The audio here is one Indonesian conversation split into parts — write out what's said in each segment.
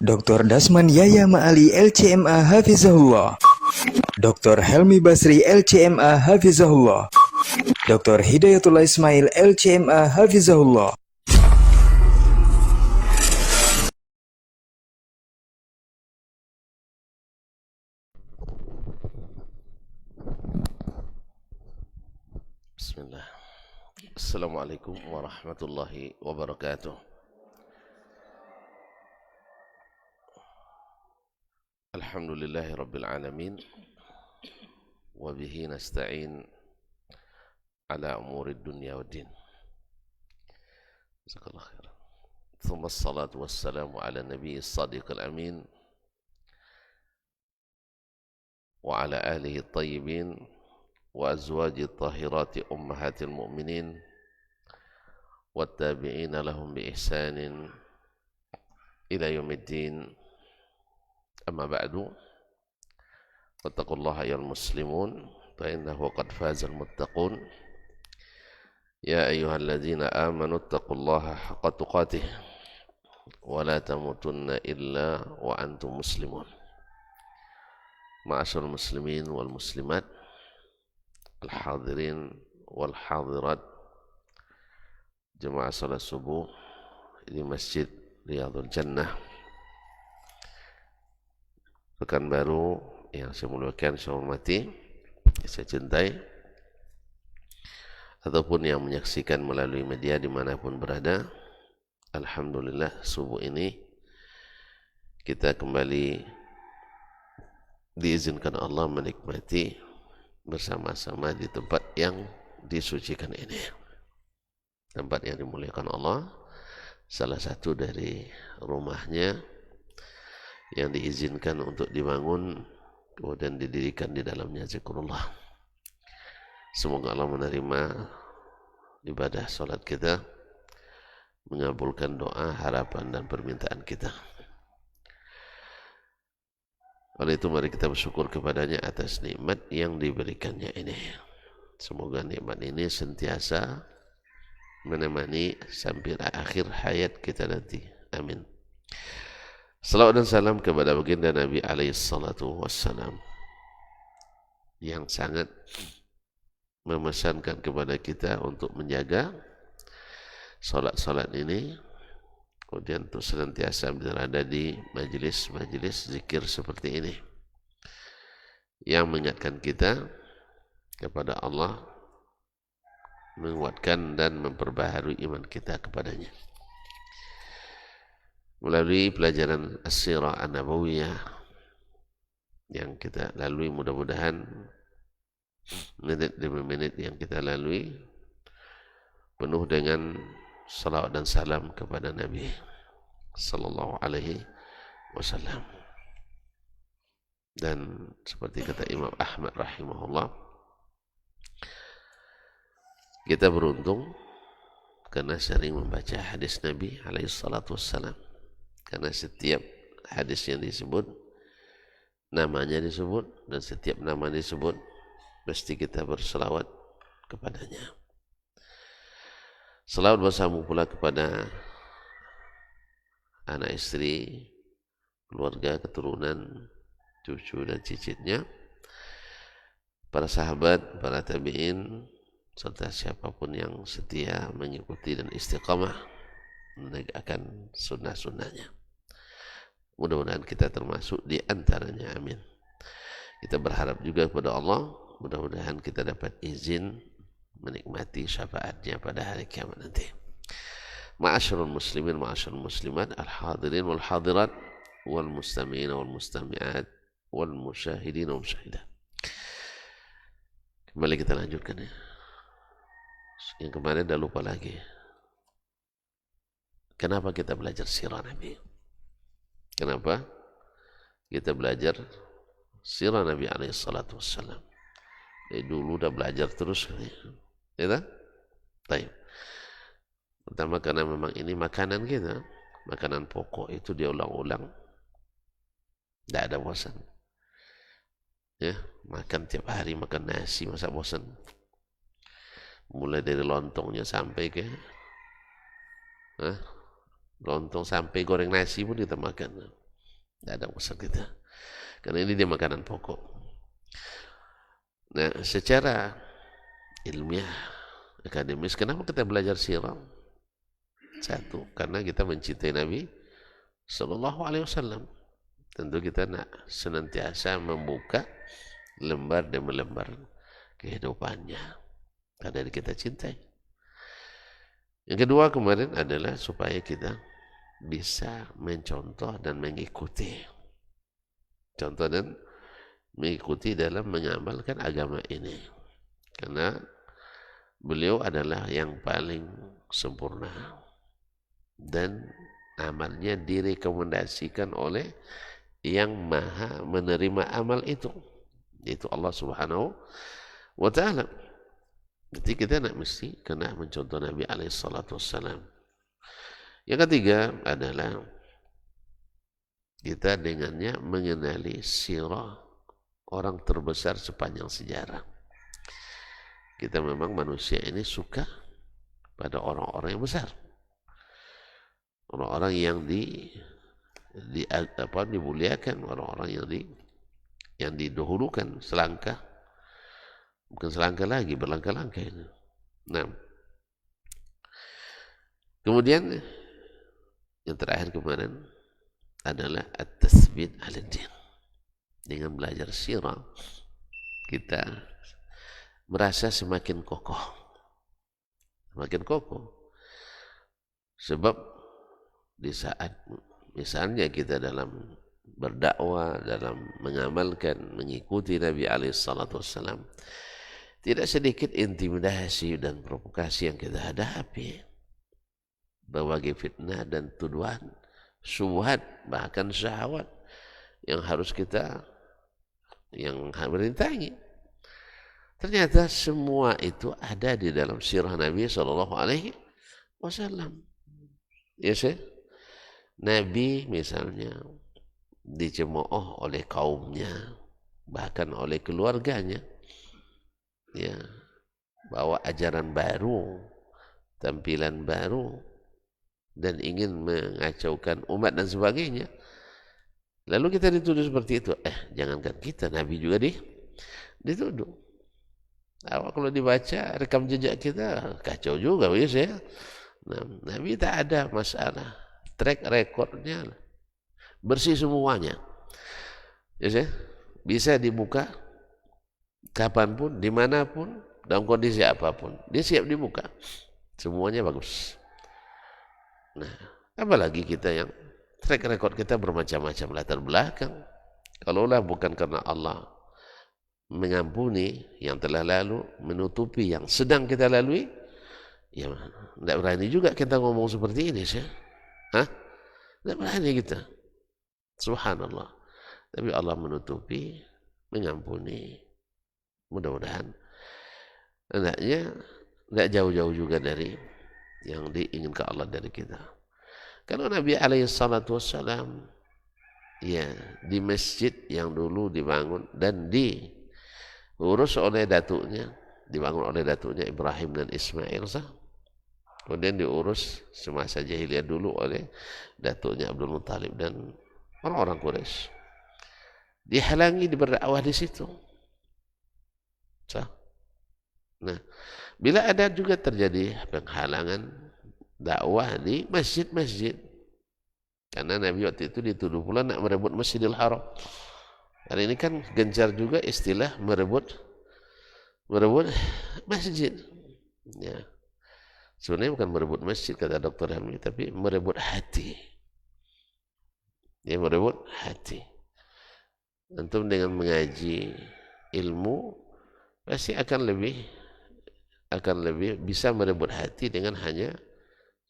Dr. Dasman Yaya Ma'ali LCMA Hafizahullah, Dr. Helmi Basri LCMA Hafizahullah, Dr. Hidayatullah Ismail LCMA Hafizahullah. Bismillah. Assalamualaikum warahmatullahi wabarakatuh. Alhamdulillahi rabbil alamin. Wabihi nasta'in ala umuri dunya wa din. Jazakallah khairan. Thumma assalatu wassalamu ala nabiy as-sadiq al-amin wa ala alihi at-tayyibin wa azwaji at-tahirati ummahatil mu'minin wattabi'ina lahum bi ihsanin ila yaumiddin. Amma ba'du. Wattaqullaha ya muslimun fa innahu qad fazal muttaqun. Ya ayyuhalladzina amanu taqullaha haqqa tuqatih wa la tamutunna illa wa antum muslimun. Ma'asyiral muslimin wal muslimat, al-hadirin wal hadirat, jemaah salat subuh di Masjid Riyadhul Jannah Pekanbaru yang saya muliakan, saya hormati, saya cintai, ataupun yang menyaksikan melalui media dimanapun berada. Alhamdulillah, subuh ini kita kembali diizinkan Allah menikmati bersama-sama di tempat yang disucikan ini, tempat yang dimuliakan Allah, salah satu dari rumahnya yang diizinkan untuk dibangun kemudian didirikan di dalamnya zikrullah. Semoga Allah menerima ibadah salat kita, mengabulkan doa, harapan dan permintaan kita. Oleh itu mari kita bersyukur kepadanya atas nikmat yang diberikannya ini. Semoga nikmat ini sentiasa menemani sampai akhir hayat kita nanti. Amin. Salawat dan salam kepada baginda Nabi alaihi salatu wassalam yang sangat memesankan kepada kita untuk menjaga salat-salat ini, kemudian untuk senantiasa berada di majelis-majelis zikir seperti ini yang mengingatkan kita kepada Allah, menguatkan dan memperbaharui iman kita kepadanya. Melalui pelajaran As-Sirah An-Nabawiyah yang kita lalui, mudah-mudahan menit demi menit yang kita lalui penuh dengan salawat dan salam kepada Nabi sallallahu alaihi wasallam. Dan seperti kata Imam Ahmad rahimahullah, kita beruntung karena sering membaca hadis Nabi alaihi salatu wassalam. Karena setiap hadis yang disebut, namanya disebut, dan setiap nama disebut, mesti kita berselawat kepadanya. Selawat bersama pula kepada anak istri, keluarga, keturunan, cucu dan cicitnya, para sahabat, para tabi'in, serta siapapun yang setia mengikuti dan istiqamah menegakkan sunnah-sunnahnya. Mudah-mudahan kita termasuk di antaranya. Amin. Kita berharap juga kepada Allah, mudah-mudahan kita dapat izin menikmati syafaatnya pada hari kiamat nanti. Ma'asyarul muslimin, ma'asyarul muslimat, al-hadirin wal hadirat, wal mustami'in wal mustami'at, wal musyahidin wal musyahidat. Kembali kita lanjutkan ya. Yang kemarin dah lupa lagi. Kenapa kita belajar sirah Nabi? Kenapa kita belajar sirah Nabi alaihi salatu wassalam? Dulu udah belajar terus ya tak? Baik. Pertama karena memang ini makanan kita, makanan pokok itu dia ulang-ulang, tidak ada bosan. Ya, makan tiap hari, makan nasi, masa bosan? Mulai dari lontongnya sampai ke lontong sampai goreng nasi pun kita makan. Tidak ada masalah kita. Karena ini dia makanan pokok. Nah, secara ilmiah, akademis, kenapa kita belajar sirah? Satu, karena kita mencintai Nabi Sallallahu Alaihi Wasallam. Tentu kita nak senantiasa membuka lembar demi lembar kehidupannya karena kita cintai. Yang kedua kemarin adalah supaya kita bisa mencontoh dan mengikuti. Contoh dan mengikuti dalam mengamalkan agama ini. Karena beliau adalah yang paling sempurna. Dan amalnya direkomendasikan oleh yang maha menerima amal itu. Yaitu Allah Subhanahu wa ta'ala. Jadi kita nak mesti kena mencontoh Nabi SAW. Yang ketiga adalah kita dengannya mengenali sirah orang terbesar sepanjang sejarah. Kita memang manusia ini suka pada orang-orang yang besar. Orang-orang yang dimuliakan, orang-orang yang didahulukan selangkah. Bukan selangkah lagi, berlangkah-langkah ini. Nah, kemudian yang terakhir kemarin adalah at-tathbit al-din. Dengan belajar sirah, kita merasa semakin kokoh. Semakin kokoh. Sebab di saat misalnya kita dalam berdakwah, dalam mengamalkan, mengikuti Nabi SAW, tidak sedikit intimidasi dan provokasi yang kita hadapi. Berbagai fitnah dan tuduhan, syubhat, bahkan syahwat yang harus kita merintangi. Ternyata semua itu ada di dalam sirah Nabi SAW. Ya sih? Nabi misalnya dicemooh oleh kaumnya, bahkan oleh keluarganya. Ya, bawa ajaran baru, tampilan baru, dan ingin mengacaukan umat dan sebagainya. Lalu kita dituduh seperti itu. Jangankan kita, Nabi juga dituduh. Kalau dibaca rekam jejak kita, kacau juga, ya. Nah, Nabi tak ada masalah. Track recordnya bersih semuanya. Ya, bisa dibuka kapanpun, dimanapun, dalam kondisi apapun. Dia siap dibuka. Semuanya bagus. Nah, apalagi kita yang track record kita bermacam-macam latar belakang. Kalaulah bukan karena Allah mengampuni yang telah lalu, menutupi yang sedang kita lalui, ya tidak berani juga kita ngomong seperti ini sih. Tidak berani kita. Subhanallah. Tapi Allah menutupi, mengampuni. Mudah-mudahan hendaknya tidak jauh-jauh juga dari yang diinginkan Allah dari kita. Kalau Nabi SAW ya di masjid yang dulu dibangun dan diurus oleh datuknya, dibangun oleh datuknya Ibrahim dan Ismail sah. Kemudian diurus semasa jahiliyah dulu oleh datuknya Abdul Muttalib dan orang-orang Quraisy. Dihalangi berdakwah di situ. Nah, bila ada juga terjadi penghalangan dakwah di masjid-masjid, karena Nabi waktu itu dituduh pula nak merebut Masjidil Haram. Hari ini kan gencar juga istilah merebut masjid. Ya. Sebenarnya bukan merebut masjid kata Dr. Hamid, tapi merebut hati. Ya, merebut hati. Antum dengan mengaji ilmu pasti akan lebih bisa merebut hati dengan hanya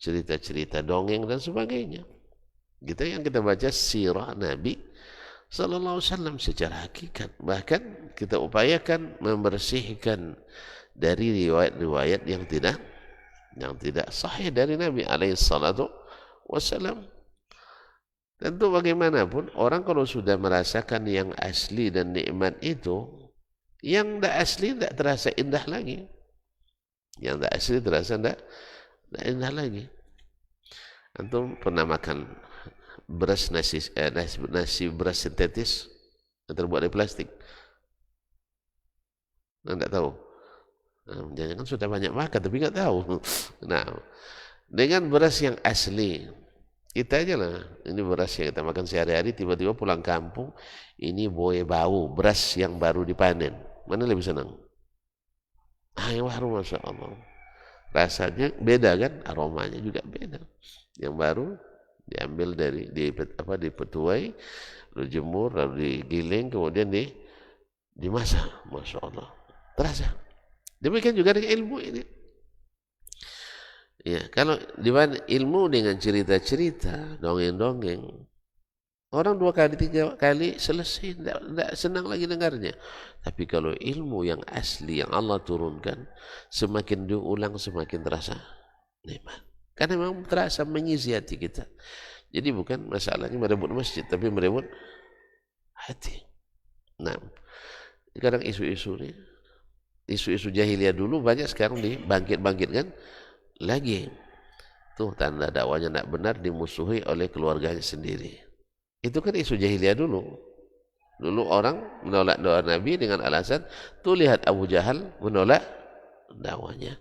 cerita-cerita dongeng dan sebagainya. Gitu yang kita baca sirah Nabi sallallahu alaihi wasallam secara hakikat. Bahkan kita upayakan membersihkan dari riwayat-riwayat yang tidak sahih dari Nabi alaihi salatu wasallam. Tentu bagaimanapun orang kalau sudah merasakan yang asli dan nikmat itu, yang tidak asli tidak terasa indah lagi. Yang tidak asli terasa tidak indah lagi. Antum pernah makan beras nasi beras sintetis yang terbuat dari plastik? Enggak tahu. Nah, jangan sudah banyak makan tapi nggak tahu. Nah, dengan beras yang asli, kita aja lah, ini beras yang kita makan sehari-hari, tiba-tiba pulang kampung, ini bau beras yang baru dipanen. Mana lebih senang? Yang baru, Masya Allah. Rasanya beda kan, aromanya juga beda. Yang baru diambil dari dipetuai, lalu jemur, lalu digiling, kemudian dimasak, Masya Allah. Terasa. Demikian juga dengan ilmu ini. Ya, kalau dibanding ilmu dengan cerita-cerita, dongeng-dongeng, orang 2 kali, 3 kali selesai, tidak senang lagi dengarnya. Tapi kalau ilmu yang asli, yang Allah turunkan, semakin diulang, semakin terasa nikmat. Karena memang terasa mengisi hati kita. Jadi bukan masalahnya merebut masjid, tapi merebut hati. Nah, sekarang isu-isu nih, isu-isu jahiliyah dulu banyak sekarang dibangkit-bangkitkan lagi. Tuh tanda dakwanya tidak benar, dimusuhi oleh keluarganya sendiri. Itu kan isu jahiliyah dulu. Dulu orang menolak doa Nabi dengan alasan, tuh lihat Abu Jahal menolak dakwanya.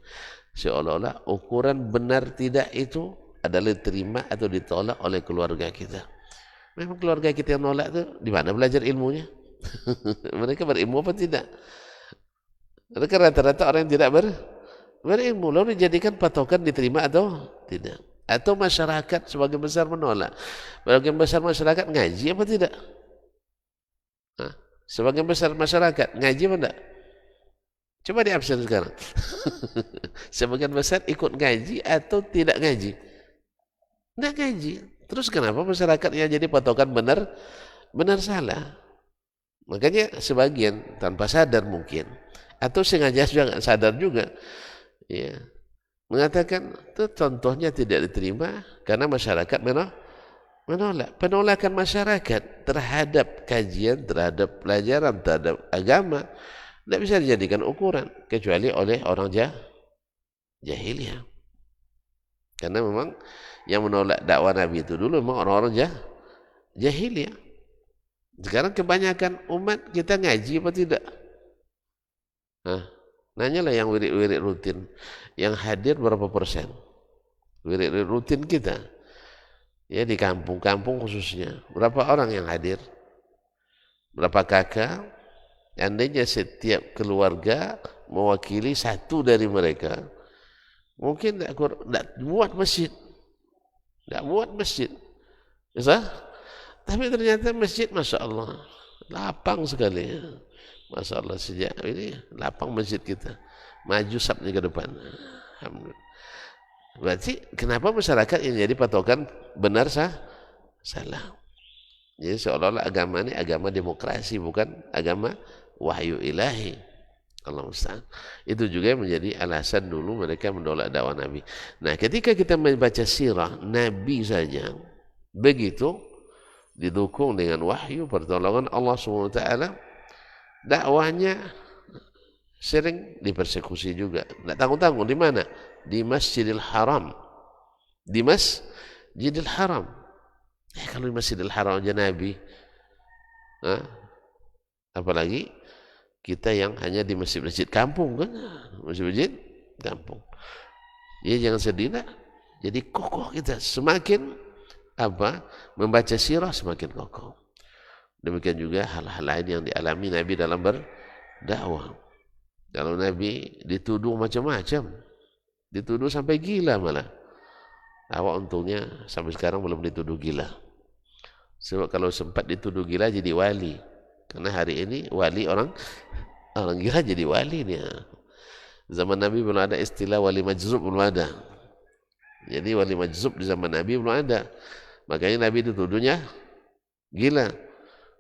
Seolah-olah ukuran benar tidak itu adalah diterima atau ditolak oleh keluarga kita. Memang keluarga kita yang nolak itu di mana belajar ilmunya? Mereka berilmu apa tidak? Mereka rata-rata orang yang tidak berilmu, lalu dijadikan patokan diterima atau tidak. Atau masyarakat sebagian besar menolak. Sebagian besar masyarakat ngaji apa tidak? Sebagian besar masyarakat ngaji apa tidak? Coba di absen sekarang. Sebagian besar ikut ngaji atau tidak ngaji? Tidak ngaji. Terus kenapa masyarakat yang jadi patokan benar salah? Makanya sebagian tanpa sadar mungkin, atau sengaja juga sadar juga, ya, mengatakan itu contohnya tidak diterima karena masyarakat menolak. Penolakan masyarakat terhadap kajian, terhadap pelajaran, terhadap agama tidak bisa dijadikan ukuran kecuali oleh orang jahiliyah. Karena memang yang menolak dakwah Nabi itu dulu memang orang-orang jahiliyah. Sekarang kebanyakan umat kita ngaji apa tidak? Nanyalah yang wirid-wirid rutin, yang hadir berapa persen? Wirid-wirid rutin kita, ya di kampung-kampung khususnya, berapa orang yang hadir? Berapa kakak? Andainya setiap keluarga mewakili satu dari mereka, mungkin tidak buat masjid, bisa? Tapi ternyata masjid, Masya Allah, lapang sekali. Masya Allah, sejak ini lapang masjid kita, maju sabnya ke depan. Alhamdulillah. Berarti kenapa masyarakat yang jadi patokan benar salah? Jadi seolah-olah agama ini agama demokrasi, bukan agama wahyu ilahi. Allah musta'an. Itu juga menjadi alasan dulu mereka menolak dakwah Nabi. Nah, ketika kita membaca sirah Nabi saja begitu didukung dengan wahyu pertolongan Allah SWT, dakwahnya sering dipersekusi juga. Tidak tanggung-tanggung. Di mana? Di Masjidil Haram. Di Masjidil Haram. Kalau di Masjidil Haram aja Nabi, apalagi kita yang hanya di masjid-masjid kampung kan, masjid-masjid kampung. Ya jangan sedih lah. Jadi kokoh kita, semakin membaca sirah semakin kokoh. Demikian juga hal-hal lain yang dialami Nabi dalam berdakwah. Kalau Nabi dituduh macam-macam, dituduh sampai gila malah. Awak untungnya sampai sekarang belum dituduh gila. Sebab kalau sempat dituduh gila jadi wali. Karena hari ini wali orang gila jadi wali dia. Zaman Nabi belum ada istilah wali majzub, belum ada. Jadi wali majzub di zaman Nabi belum ada. Makanya Nabi dituduhnya gila.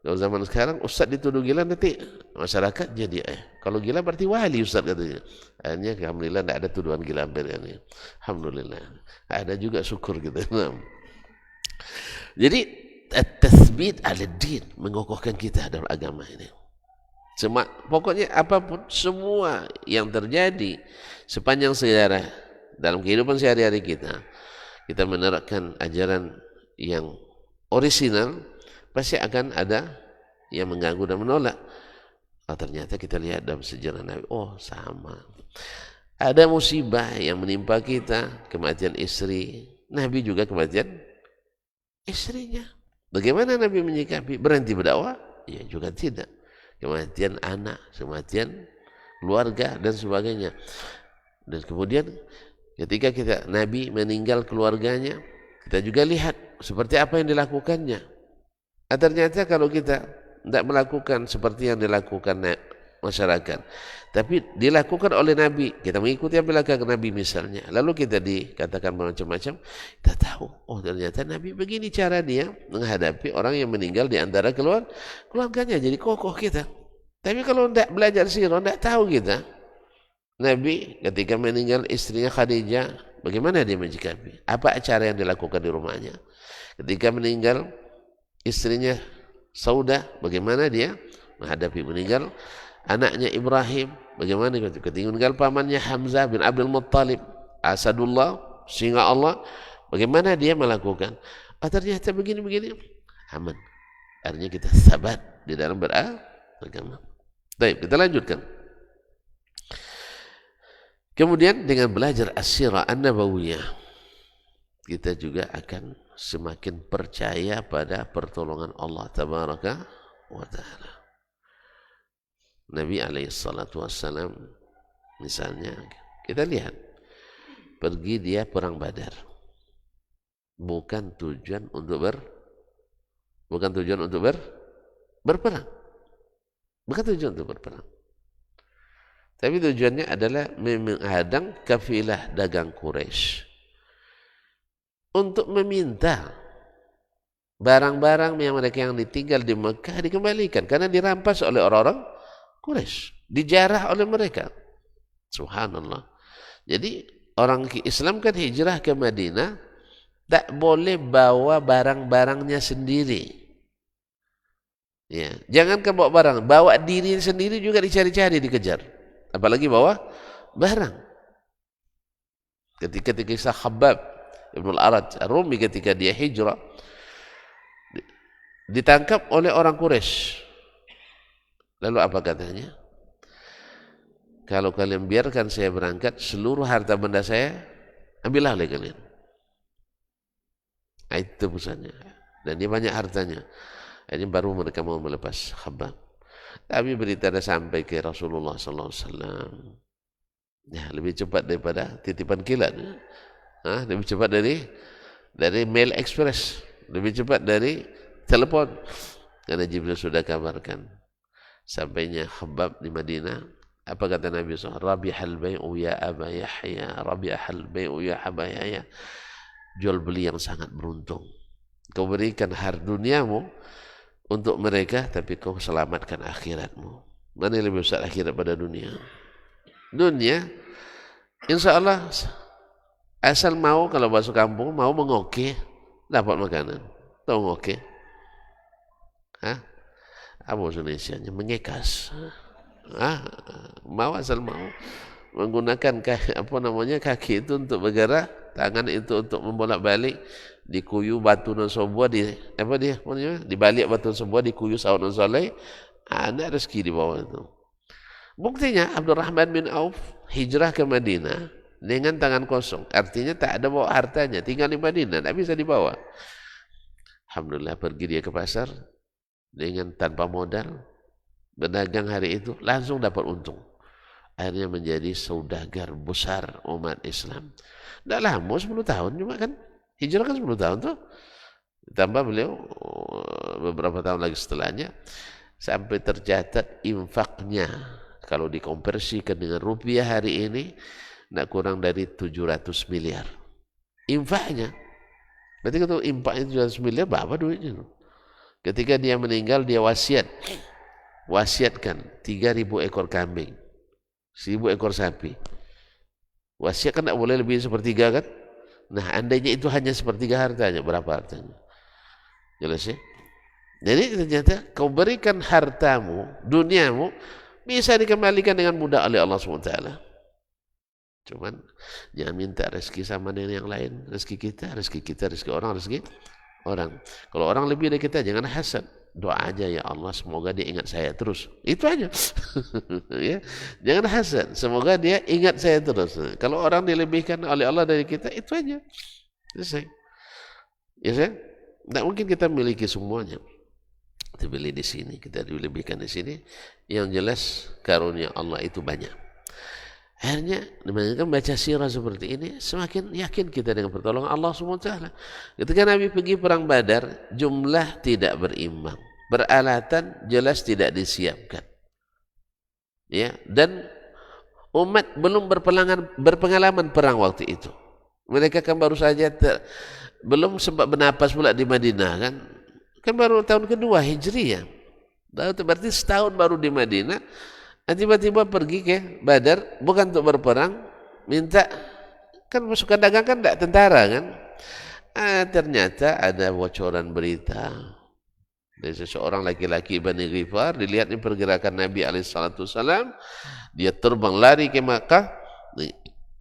Kalau zaman sekarang ustaz dituduh gila, nanti masyarakat jadi kalau gila berarti wali ustaz katanya. Akhirnya alhamdulillah tidak ada tuduhan gila ini. Alhamdulillah. Ada juga syukur gitu. Jadi at-tathbit al-din, mengokohkan kita dalam agama ini. Pokoknya apapun semua yang terjadi sepanjang sejarah dalam kehidupan sehari-hari kita kita menerapkan ajaran yang orisinal, pasti akan ada yang mengganggu dan menolak. Oh, ternyata kita lihat dalam sejarah Nabi, oh sama. Ada musibah yang menimpa kita, kematian istri, Nabi juga kematian istrinya. Bagaimana Nabi menyikapi? Berhenti berdakwah? Ya juga tidak. Kematian anak, kematian keluarga dan sebagainya. Dan kemudian ketika Nabi meninggal keluarganya, kita juga lihat seperti apa yang dilakukannya. Ternyata kalau kita tidak melakukan seperti yang dilakukan masyarakat, tapi dilakukan oleh Nabi, kita mengikuti apa yang dilakukan Nabi misalnya, lalu kita dikatakan macam-macam, kita tahu, oh ternyata Nabi begini cara dia menghadapi orang yang meninggal di antara keluarganya, jadi kokoh kita. Tapi kalau tidak belajar sirah, tidak tahu kita. Nabi ketika meninggal istrinya Khadijah, bagaimana dia menyikapi? Apa cara yang dilakukan di rumahnya? Ketika meninggal istrinya Saudah, bagaimana dia menghadapi meninggal anaknya Ibrahim? Bagaimana ketika meninggal pamannya Hamzah bin Abdul Muttalib, Asadullah, singa Allah, bagaimana dia melakukan? Oh, ternyata begini-begini, aman. Artinya kita sabat di dalam beragama. Baik, kita lanjutkan. Kemudian dengan belajar as-sirah an-nabawiyah, kita juga akan semakin percaya pada pertolongan Allah tabaraka wa ta'ala. Nabi alaihissalatu wassalam misalnya, kita lihat pergi dia perang Badar, bukan tujuan untuk berperang, bukan tujuan untuk berperang, tapi tujuannya adalah menghadang kafilah dagang Quraisy untuk meminta barang-barang yang mereka yang ditinggal di Mekah dikembalikan karena dirampas oleh orang-orang Quraisy, dijarah oleh mereka. Subhanallah. Jadi orang Islam kan hijrah ke Madinah, tak boleh bawa barang-barangnya sendiri. Ya, jangankan bawa barang, bawa diri sendiri juga dicari-cari, dikejar. Apalagi bawa barang. Ketika kisah Khabbab Ibn al-Arad Ar-Rumi ketika dia hijrah ditangkap oleh orang Quraisy. Lalu apa katanya? Kalau kalian biarkan saya berangkat, seluruh harta benda saya ambillah oleh kalian. Nah, itu pesannya. Dan dia banyak hartanya. Ini baru mereka mau melepas Khabbab. Tapi berita dah sampai ke Rasulullah SAW. Ya, lebih cepat daripada titipan kilat. Lebih cepat dari mail express, lebih cepat dari telepon, karena Jibril sudah kabarkan. Sampainya Khabbab di Madinah, apa kata Nabi SAW? Rabihal bai'u ya Aba Yahya, rabihal bai'u ya Aba Yahya. Jual beli yang sangat beruntung. Kau berikan harta duniamu untuk mereka, tapi kau selamatkan akhiratmu. Mana yang lebih besar akhirat pada dunia? Dunia, insya Allah asal mau, kalau masuk kampung mau mengoke, dapat makanan. Tahu ngoke? Apa Indonesianya? Mengekas. Mau, asal mau menggunakan kaki itu untuk bergerak, tangan itu untuk membolak-balik, dikuyu batu dan sebuah dibalik batu sebuah, dikuyu sawat dan soleh, ada rezeki di bawah itu. Buktinya Abdurrahman bin Auf hijrah ke Madinah dengan tangan kosong, artinya tak ada bawa hartanya, tinggal di Madinah, tak bisa dibawa. Alhamdulillah pergi dia ke pasar dengan tanpa modal, berdagang hari itu, langsung dapat untung. Akhirnya menjadi saudagar besar umat Islam. Tak lama, 10 tahun cuma kan, hijrah kan 10 tahun tuh. Tambah beliau beberapa tahun lagi setelahnya, sampai tercatat infaknya, kalau dikonversikan dengan rupiah hari ini, tidak kurang dari 700 miliar. Infaknya. Berarti kalau infaknya 700 miliar, berapa duitnya? Ketika dia meninggal, dia wasiatkan 3.000 ekor kambing, 1.000 ekor sapi. Wasiat kan tidak boleh lebih sepertiga kan? Nah, andainya itu hanya sepertiga hartanya, berapa hartanya? Jelas ya? Jadi ternyata kau berikan hartamu, duniamu, bisa dikembalikan dengan mudah oleh Allah SWT. Cuman jangan minta rezeki sama dengan yang lain. Rezeki kita, rezeki orang, rezeki orang. Kalau orang lebih dari kita, jangan hasad. Doa aja, ya Allah, semoga dia ingat saya terus. Itu aja. Ya. Jangan hasad. Semoga dia ingat saya terus. Kalau orang dilebihkan oleh Allah dari kita, itu aja. Selesai. Ya, saya? Tidak mungkin kita miliki semuanya. Kita pilih di sini, kita dilebihkan di sini. Yang jelas karunia Allah itu banyak. Akhirnya dengan baca sirah seperti ini semakin yakin kita dengan pertolongan Allah SWT. Ketika Nabi pergi perang Badar, jumlah tidak berimbang, peralatan jelas tidak disiapkan, ya, dan umat belum berpengalaman perang waktu itu. Mereka kan baru saja belum sempat bernapas pula di Madinah, kan baru tahun kedua Hijriyah, berarti setahun baru di Madinah. Tiba-tiba pergi ke Badar, bukan untuk berperang, minta, kan pasukan dagang kan tidak tentara kan. Ternyata ada bocoran berita dari seseorang laki-laki Bani Ghifar, dilihat ini pergerakan Nabi SAW, dia terbang lari ke Makkah,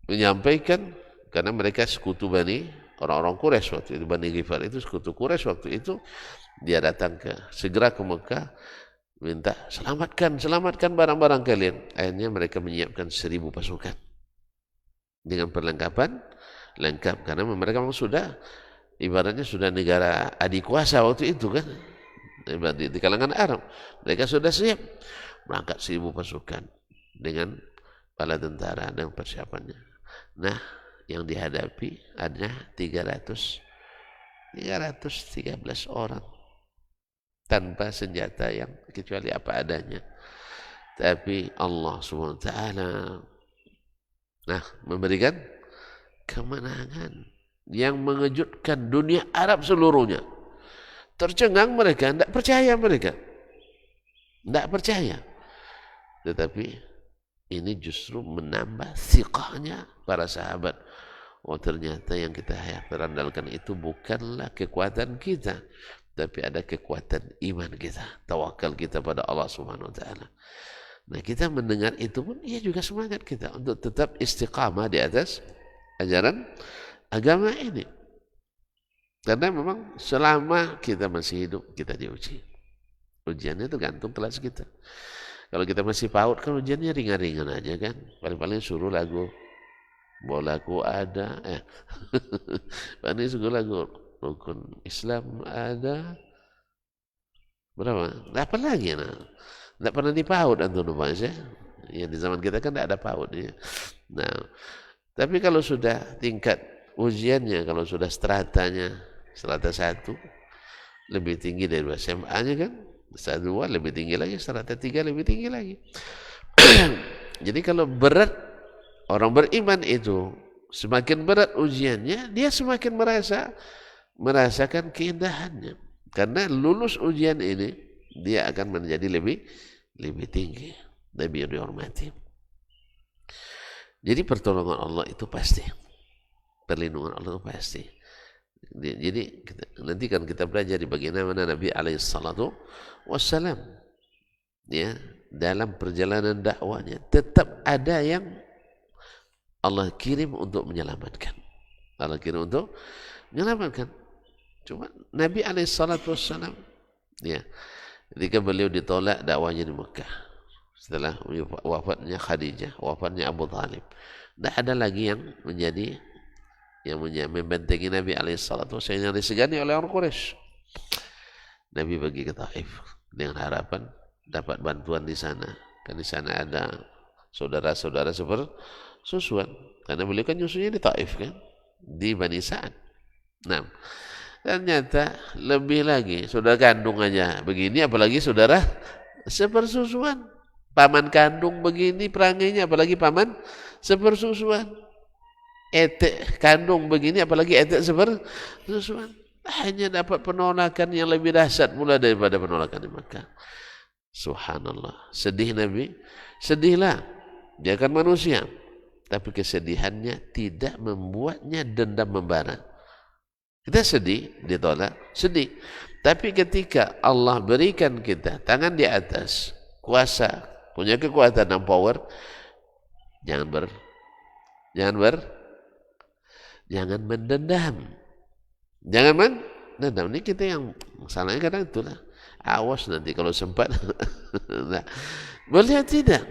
menyampaikan, karena mereka sekutu orang-orang Quraisy waktu itu, Bani Ghifar itu sekutu Quraisy waktu itu, dia datang segera ke Makkah, minta selamatkan barang-barang kalian. Akhirnya mereka menyiapkan 1000 pasukan dengan perlengkapan lengkap, karena mereka memang sudah ibaratnya sudah negara adik kuasa waktu itu kan, di kalangan Arab. Mereka sudah siap berangkat 1000 pasukan dengan bala tentara dan persiapannya. Nah, yang dihadapi ada 313 orang tanpa senjata yang kecuali apa adanya. Tapi Allah SWT memberikan kemenangan yang mengejutkan dunia Arab seluruhnya. Tercengang mereka, tidak percaya mereka. Tidak percaya. Tetapi ini justru menambah thiqahnya para sahabat. Oh, ternyata yang kita andalkan itu bukanlah kekuatan kita, tapi ada kekuatan iman kita, tawakal kita pada Allah Subhanahu wa taala. Nah, kita mendengar itu pun ia juga semangat kita untuk tetap istiqamah di atas ajaran agama ini. Karena memang selama kita masih hidup, kita diuji. Ujiannya itu gantung kelas kita. Kalau kita masih PAUD kan ujiannya ringan-ringan aja kan. Paling-paling suruh lagu bolaku ada, paling suruh lagu rukun Islam ada, berapa? Apa lagi? Tidak pernah di PAUD antum ya. Ya di zaman kita kan tidak ada PAUD ya. Nah, tapi kalau sudah tingkat ujiannya, kalau sudah strata 1 lebih tinggi dari SMA-nya kan, strata 2 lebih tinggi lagi, strata 3 lebih tinggi lagi. Jadi kalau berat, orang beriman itu semakin berat ujiannya, dia semakin merasakan keindahannya. Karena lulus ujian ini, dia akan menjadi lebih tinggi, lebih dihormati. Jadi pertolongan Allah itu pasti, perlindungan Allah itu pasti. Jadi nanti kan kita belajar di bagaimana Nabi SAW, ya, dalam perjalanan dakwanya tetap ada yang Allah kirim untuk menyelamatkan. Cuma Nabi SAW, ya, ketika beliau ditolak dakwanya di Mekah, setelah wafatnya Khadijah, wafatnya Abu Talib, tidak ada lagi yang membentengi Nabi SAW yang disegani oleh orang Quraisy. Nabi pergi ke Taif dengan harapan dapat bantuan di sana. Kan di sana ada saudara-saudara sepersusuan, karena beliau kan nyusunya di Taif kan, di Bani Sa'ad. Nah, ternyata lebih lagi saudara kandung aja begini, apalagi saudara sepersusuan. Paman kandung begini perangainya, apalagi paman sepersusuan. Etek kandung begini, apalagi etek sepersusuan. Hanya dapat penolakan yang lebih dahsyat pula daripada penolakan di Makkah. Subhanallah. Sedih Nabi, sedihlah. Dia kan manusia, tapi kesedihannya tidak membuatnya dendam membara. Kita sedih, ditolak, sedih. Tapi ketika Allah berikan kita tangan di atas, kuasa, punya kekuatan dan power, jangan Jangan mendendam. Jangan mendendam. Ini kita yang salahnya kadang itulah. Awas nanti kalau sempat. Nah, boleh tidak?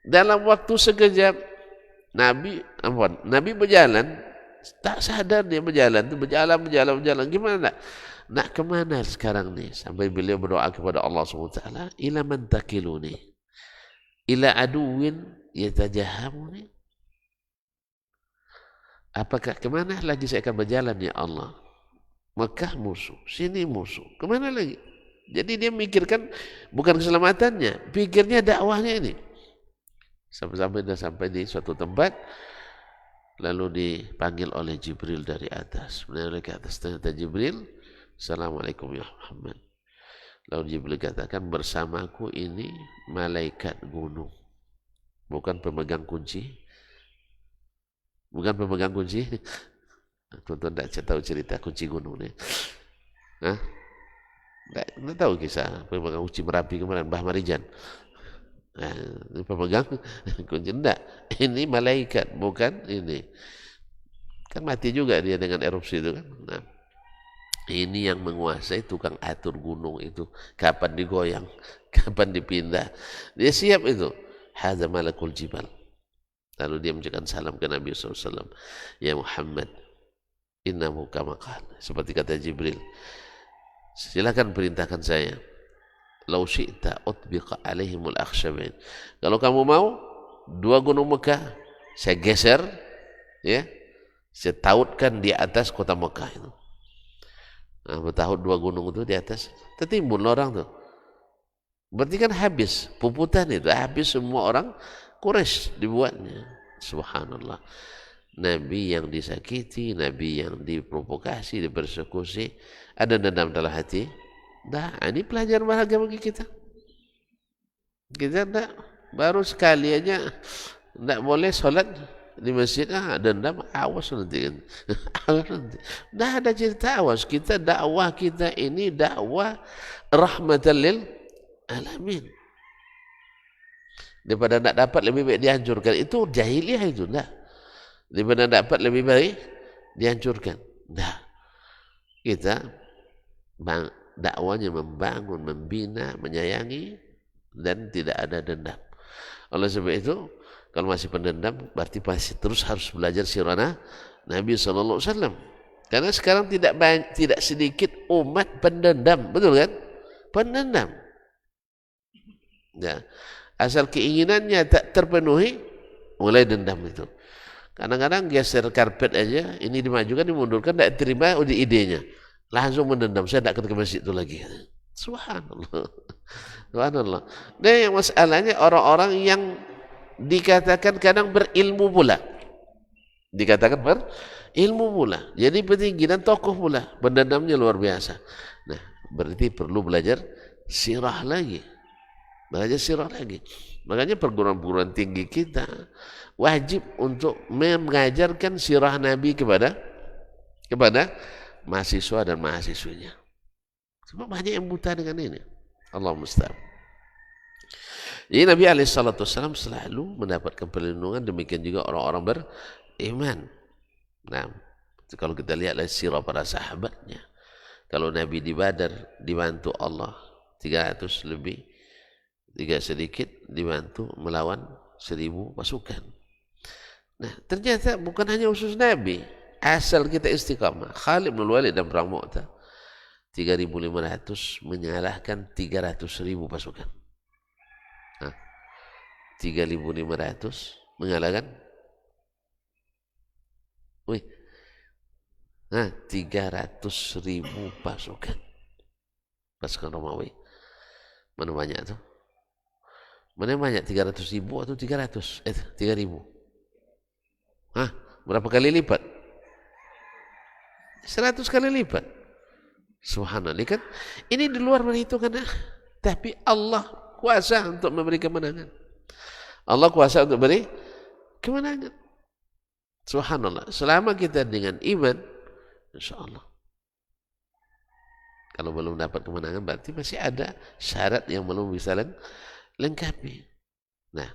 Dalam waktu sekejap Nabi berjalan, tak sadar dia berjalan, berjalan. Gimana? Nak kemana sekarang ni? Sampai beliau berdoa kepada Allah SWT. Ila man takiluni? Ila aduwin yatajahamuni? Apakah kemana lagi saya akan berjalan ya Allah? Mekah musuh, sini musuh. Kemana lagi? Jadi dia mikirkan bukan keselamatannya, pikirnya dakwahnya ini. Sampai dia sampai di suatu tempat, lalu dipanggil oleh Jibril dari atas. Menarik ke atas, ternyata Jibril, Assalamualaikum ya Muhammad. Lalu Jibril katakan, bersamaku ini malaikat gunung. Bukan pemegang kunci. Bukan pemegang kunci. Tuan-tuan tidak tahu cerita kunci gunung ni. Hah? Tidak tahu kisah pemegang kunci Merapi kemarin, Mbah Marijan. Nah, ini pemegang kunci. Tidak. Ini malaikat, bukan ini. Kan mati juga dia dengan erupsi itu kan. Nah, ini yang menguasai tukang atur gunung itu. Kapan digoyang, kapan dipindah. Dia siap itu. Hadza malakul jibal. Lalu dia mengucapkan salam ke Nabi SAW. Ya Muhammad, innahu kama qala. Seperti kata Jibril. Silakan perintahkan saya. Lau syi'ta utbiqa alaihimul akhsyabain. Kalau kamu mau, 2 gunung Mekah, saya geser, ya, saya tautkan di atas kota Mekah itu. Nah, bertaut 2 gunung itu di atas, tertimbun orang tuh. Berarti kan habis, puputan itu, habis semua orang Quraisy dibuatnya. Subhanallah. Nabi yang disakiti, Nabi yang diprovokasi, dipersekusi, ada dendam dalam hati. Nah, ini pelajaran bahagia bagi kita. Kita tak, baru sekali aja tidak boleh sholat di masjid, dendam, awas nanti. Dah ada cerita awas. Kita dakwah kita ini dakwah rahmatan lil alamin. Daripada nak dapat lebih baik dihancurkan. Itu jahiliyah itu. Nah. Daripada nak dapat lebih baik dihancurkan. Nah. Kita dakwanya membangun, membina, menyayangi dan tidak ada dendam. Oleh sebab itu, kalau masih pendendam berarti masih terus harus belajar sirana Nabi SAW. Karena sekarang tidak sedikit umat pendendam. Betul kan? Pendendam. Ya. Asal keinginannya tak terpenuhi, mulai dendam itu. Kadang-kadang geser karpet aja, ini dimajukan, dimundurkan, tidak terima idenya. Langsung mendendam, saya tidak ke masjid itu lagi. Subhanallah. Subhanallah. Dan yang masalahnya orang-orang yang dikatakan kadang berilmu pula. Dikatakan berilmu pula. Jadi petinggi dan tokoh pula. Pendendamnya luar biasa. Nah, berarti perlu belajar sirah lagi. Belajar sirah lagi. Makanya perguruan-perguruan tinggi kita wajib untuk mengajarkan sirah Nabi kepada mahasiswa dan mahasiswinya. Sebab banyak yang buta dengan ini. Allah musta'an. Jadi Nabi SAW selalu mendapatkan perlindungan, demikian juga orang-orang beriman. Nah, kalau kita lihat sirah para sahabatnya. Kalau Nabi di Badar dibantu Allah 300 lebih, 3 sedikit dibantu melawan 1000 pasukan. Nah, ternyata bukan hanya khusus Nabi. Asal kita istiqamah. Khalid bin Walid dan perang Mu'tah 3.500 menyalahkan 300.000 pasukan. 3.500 mengalahkan 300.000 pasukan. Pasukan Romawi. Mana banyak tuh? Mana banyak? 300.000 atau 300? 3.000. Berapa kali lipat? 100 kali lipat. Subhanallah kan? Ini di luar perhitungan. Tapi Allah kuasa untuk memberi kemenangan. Allah kuasa untuk beri kemenangan. Subhanallah. Selama kita dengan iman, insyaAllah. Kalau belum dapat kemenangan, berarti masih ada syarat yang belum bisa lengkapi. Nah,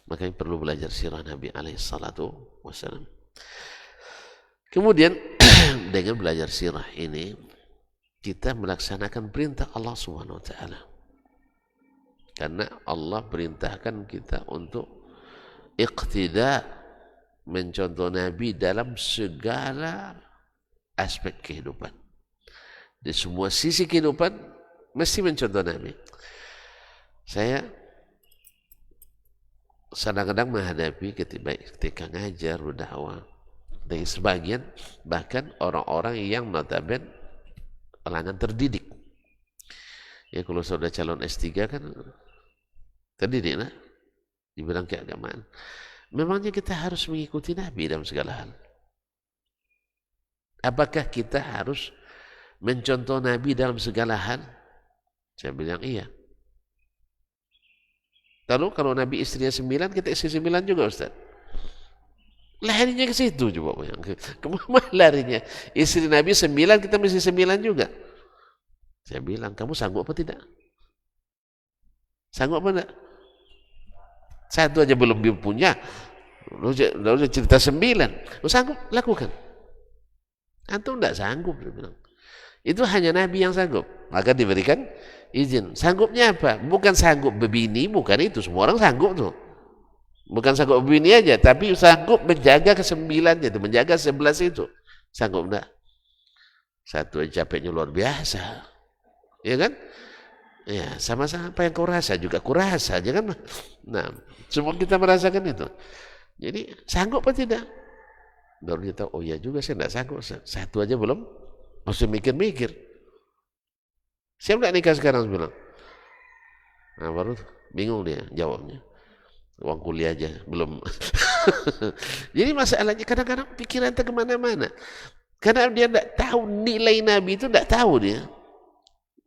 makanya perlu belajar sirah Nabi alaihi salatu wassalam. Kemudian dengan belajar sirah ini kita melaksanakan perintah Allah Subhanahu wa taala. Karena Allah perintahkan kita untuk iqtida, mencontoh Nabi dalam segala aspek kehidupan. Di semua sisi kehidupan mesti mencontoh Nabi. Saya kadang-kadang menghadapi ketika ngajar, berdakwah, dari sebagian bahkan orang-orang yang notabene kalangan terdidik. Ya kalau sudah calon S3 kan terdidik lah di bidang keagamaan. Memangnya kita harus mengikuti Nabi dalam segala hal. Apakah kita harus mencontoh Nabi dalam segala hal? Saya bilang iya. Lalu kalau Nabi istrinya 9, kita istri 9 juga Ustaz. Larinya ke situ coba. Kemana larinya? Istri Nabi 9, kita mesti 9 juga. Saya bilang, kamu sanggup apa tidak? Sanggup apa tidak? Satu aja belum punya. Lalu cerita 9. Lu sanggup? Lakukan. Antum tidak sanggup. Dia bilang. Itu hanya Nabi yang sanggup. Maka diberikan izin. Sanggupnya apa? Bukan sanggup berbini, bukan itu. Semua orang sanggup tuh. Bukan sanggup berbini aja, tapi sanggup menjaga ke-9 itu, menjaga 11 itu. Sanggup enggak? Satu aja capeknya luar biasa. Ya kan? Ya, sama-sama apa yang kau rasa juga aku rasa, jangan. Nah, semua kita merasakan itu. Jadi, sanggup apa tidak? Baru kita, oh ya juga saya enggak sanggup. Satu aja belum, masih mikir-mikir. Siap enggak nikah sekarang? Bilang. Nah, baru bingung dia jawabnya. Uang kuliah aja, belum. Jadi masalahnya kadang-kadang pikiran kita kemana-mana. Karena dia tidak tahu nilai Nabi itu, tidak tahu dia.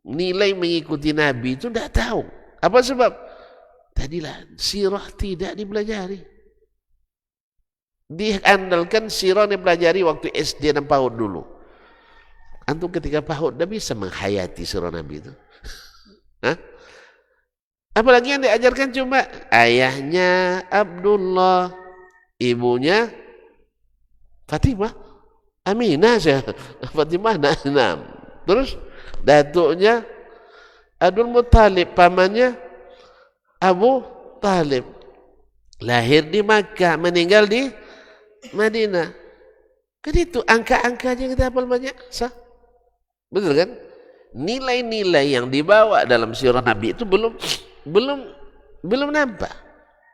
Nilai mengikuti Nabi itu tidak tahu. Apa sebab? Tadilah sirah tidak dipelajari. Diandalkan sirah dipelajari waktu SD 6 PAUD dulu. Antum ketika PAUD tidak bisa menghayati sirah Nabi itu. Hah? Apalagi yang diajarkan cuma ayahnya Abdullah, ibunya Fatimah, Aminah saja. Fatimah nah. Terus datuknya Abdul Muttalib, pamannya Abu Talib. Lahir di Makkah, meninggal di Madinah. Kan itu angka-angkanya kita hafal banyak, sah? Betul kan? Nilai-nilai yang dibawa dalam sirah Nabi itu belum nampak.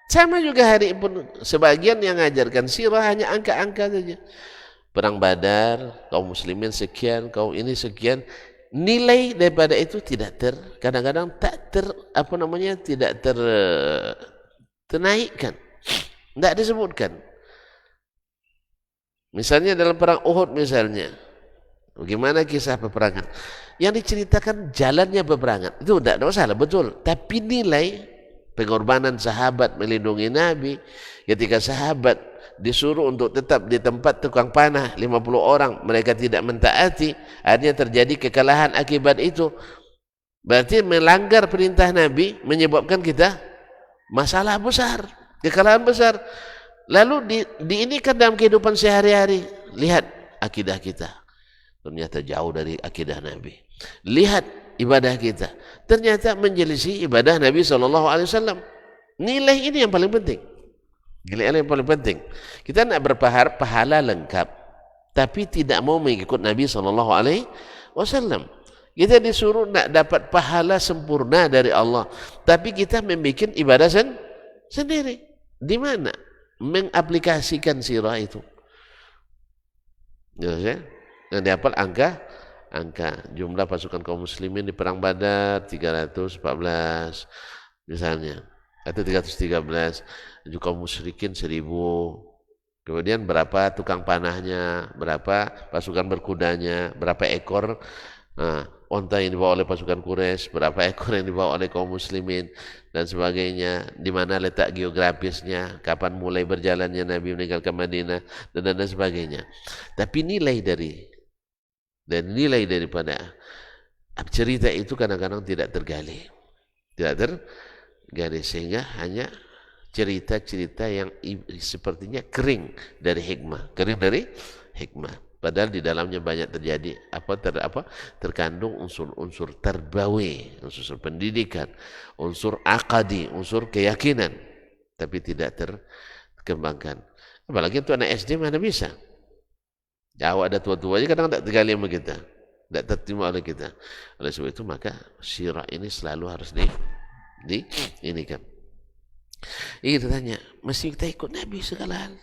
Sama juga hari pun sebagian yang mengajarkan sirah hanya angka-angka saja. Perang Badar, kaum muslimin sekian, kaum ini sekian. Nilai daripada itu tidak kadang-kadang tidak ternaikkan. Tidak disebutkan. Misalnya dalam perang Uhud misalnya. Bagaimana kisah peperangan? Yang diceritakan jalannya peperangan. Itu tidak masalah, betul. Tapi nilai pengorbanan sahabat melindungi Nabi. Ketika sahabat disuruh untuk tetap di tempat tukang panah 50 orang. Mereka tidak mentaati. Akhirnya terjadi kekalahan akibat itu. Berarti melanggar perintah Nabi menyebabkan kita masalah besar. Kekalahan besar. Lalu diinikan dalam kehidupan sehari-hari. Lihat akidah kita. Ternyata jauh dari akidah Nabi. Lihat ibadah kita. Ternyata menyelisih ibadah Nabi SAW. Nilai ini yang paling penting. Nilai yang paling penting. Kita nak berpahala pahala lengkap. Tapi tidak mau mengikut Nabi SAW. Kita disuruh nak dapat pahala sempurna dari Allah. Tapi kita membuat ibadah sendiri. Di mana? Mengaplikasikan sirah itu. Ya, yang dihafal angka jumlah pasukan kaum muslimin di perang Badar 314 misalnya, atau 313, kaum musyrikin 1000. Kemudian berapa tukang panahnya, berapa pasukan berkudanya, berapa ekor onta yang dibawa oleh pasukan Quraisy, berapa ekor yang dibawa oleh kaum muslimin dan sebagainya, di mana letak geografisnya, kapan mulai berjalannya Nabi meninggalkan Madinah dan sebagainya. Tapi nilai daripada cerita itu kadang-kadang tidak tergali, sehingga hanya cerita-cerita yang sepertinya kering dari hikmah, padahal di dalamnya banyak terjadi terkandung unsur-unsur terbawi, unsur pendidikan, unsur akadi, unsur keyakinan, tapi tidak terkembangkan. Apalagi untuk anak SD mana bisa. Jauh ada tua-tua aja kadang tak tergali sama kita, tidak terterima oleh kita. Oleh sebab itu maka sirah ini selalu harus ini kan. Kita tanya, mesti kita ikut Nabi segala hal.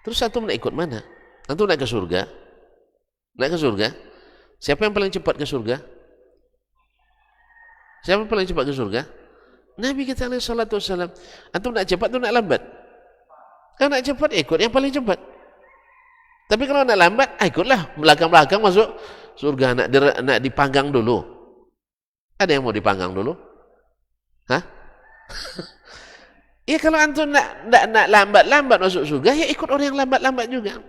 Terus antum nak ikut mana? Antum nak ke surga? Nak ke surga? Siapa yang paling cepat ke surga? Siapa yang paling cepat ke surga? Nabi kita alaihi salatu wassalam. Antum nak cepat atau nak lambat? Kalau nak cepat ikut yang paling cepat. Tapi kalau nak lambat, ikutlah belakang-belakang masuk surga. Nak dipanggang dulu. Ada yang mau dipanggang dulu? Hah? Ya kalau antum nak lambat-lambat masuk surga, ya ikut orang yang lambat-lambat juga.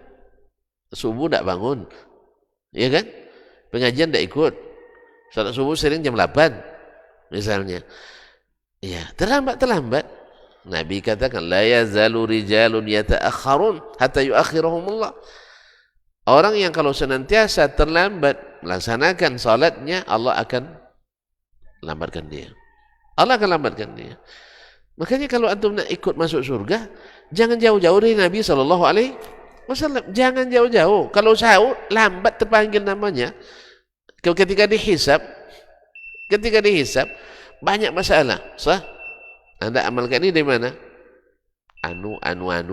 Subuh tak bangun, ya kan? Pengajian tak ikut. Salat subuh sering jam 8, misalnya. Ya, terlambat. Nabi katakan, la yazalu rijalun yata'akharun hatta yuakhirahumullah. Orang yang kalau senantiasa terlambat melaksanakan salatnya, Allah akan lambatkan dia. Makanya kalau antum nak ikut masuk surga, jangan jauh-jauh dari Nabi SAW. Jangan jauh-jauh. Kalau jauh, lambat terpanggil namanya. Ketika dihisab, banyak masalah. Sah? Anda amalkan ini dari mana? Anu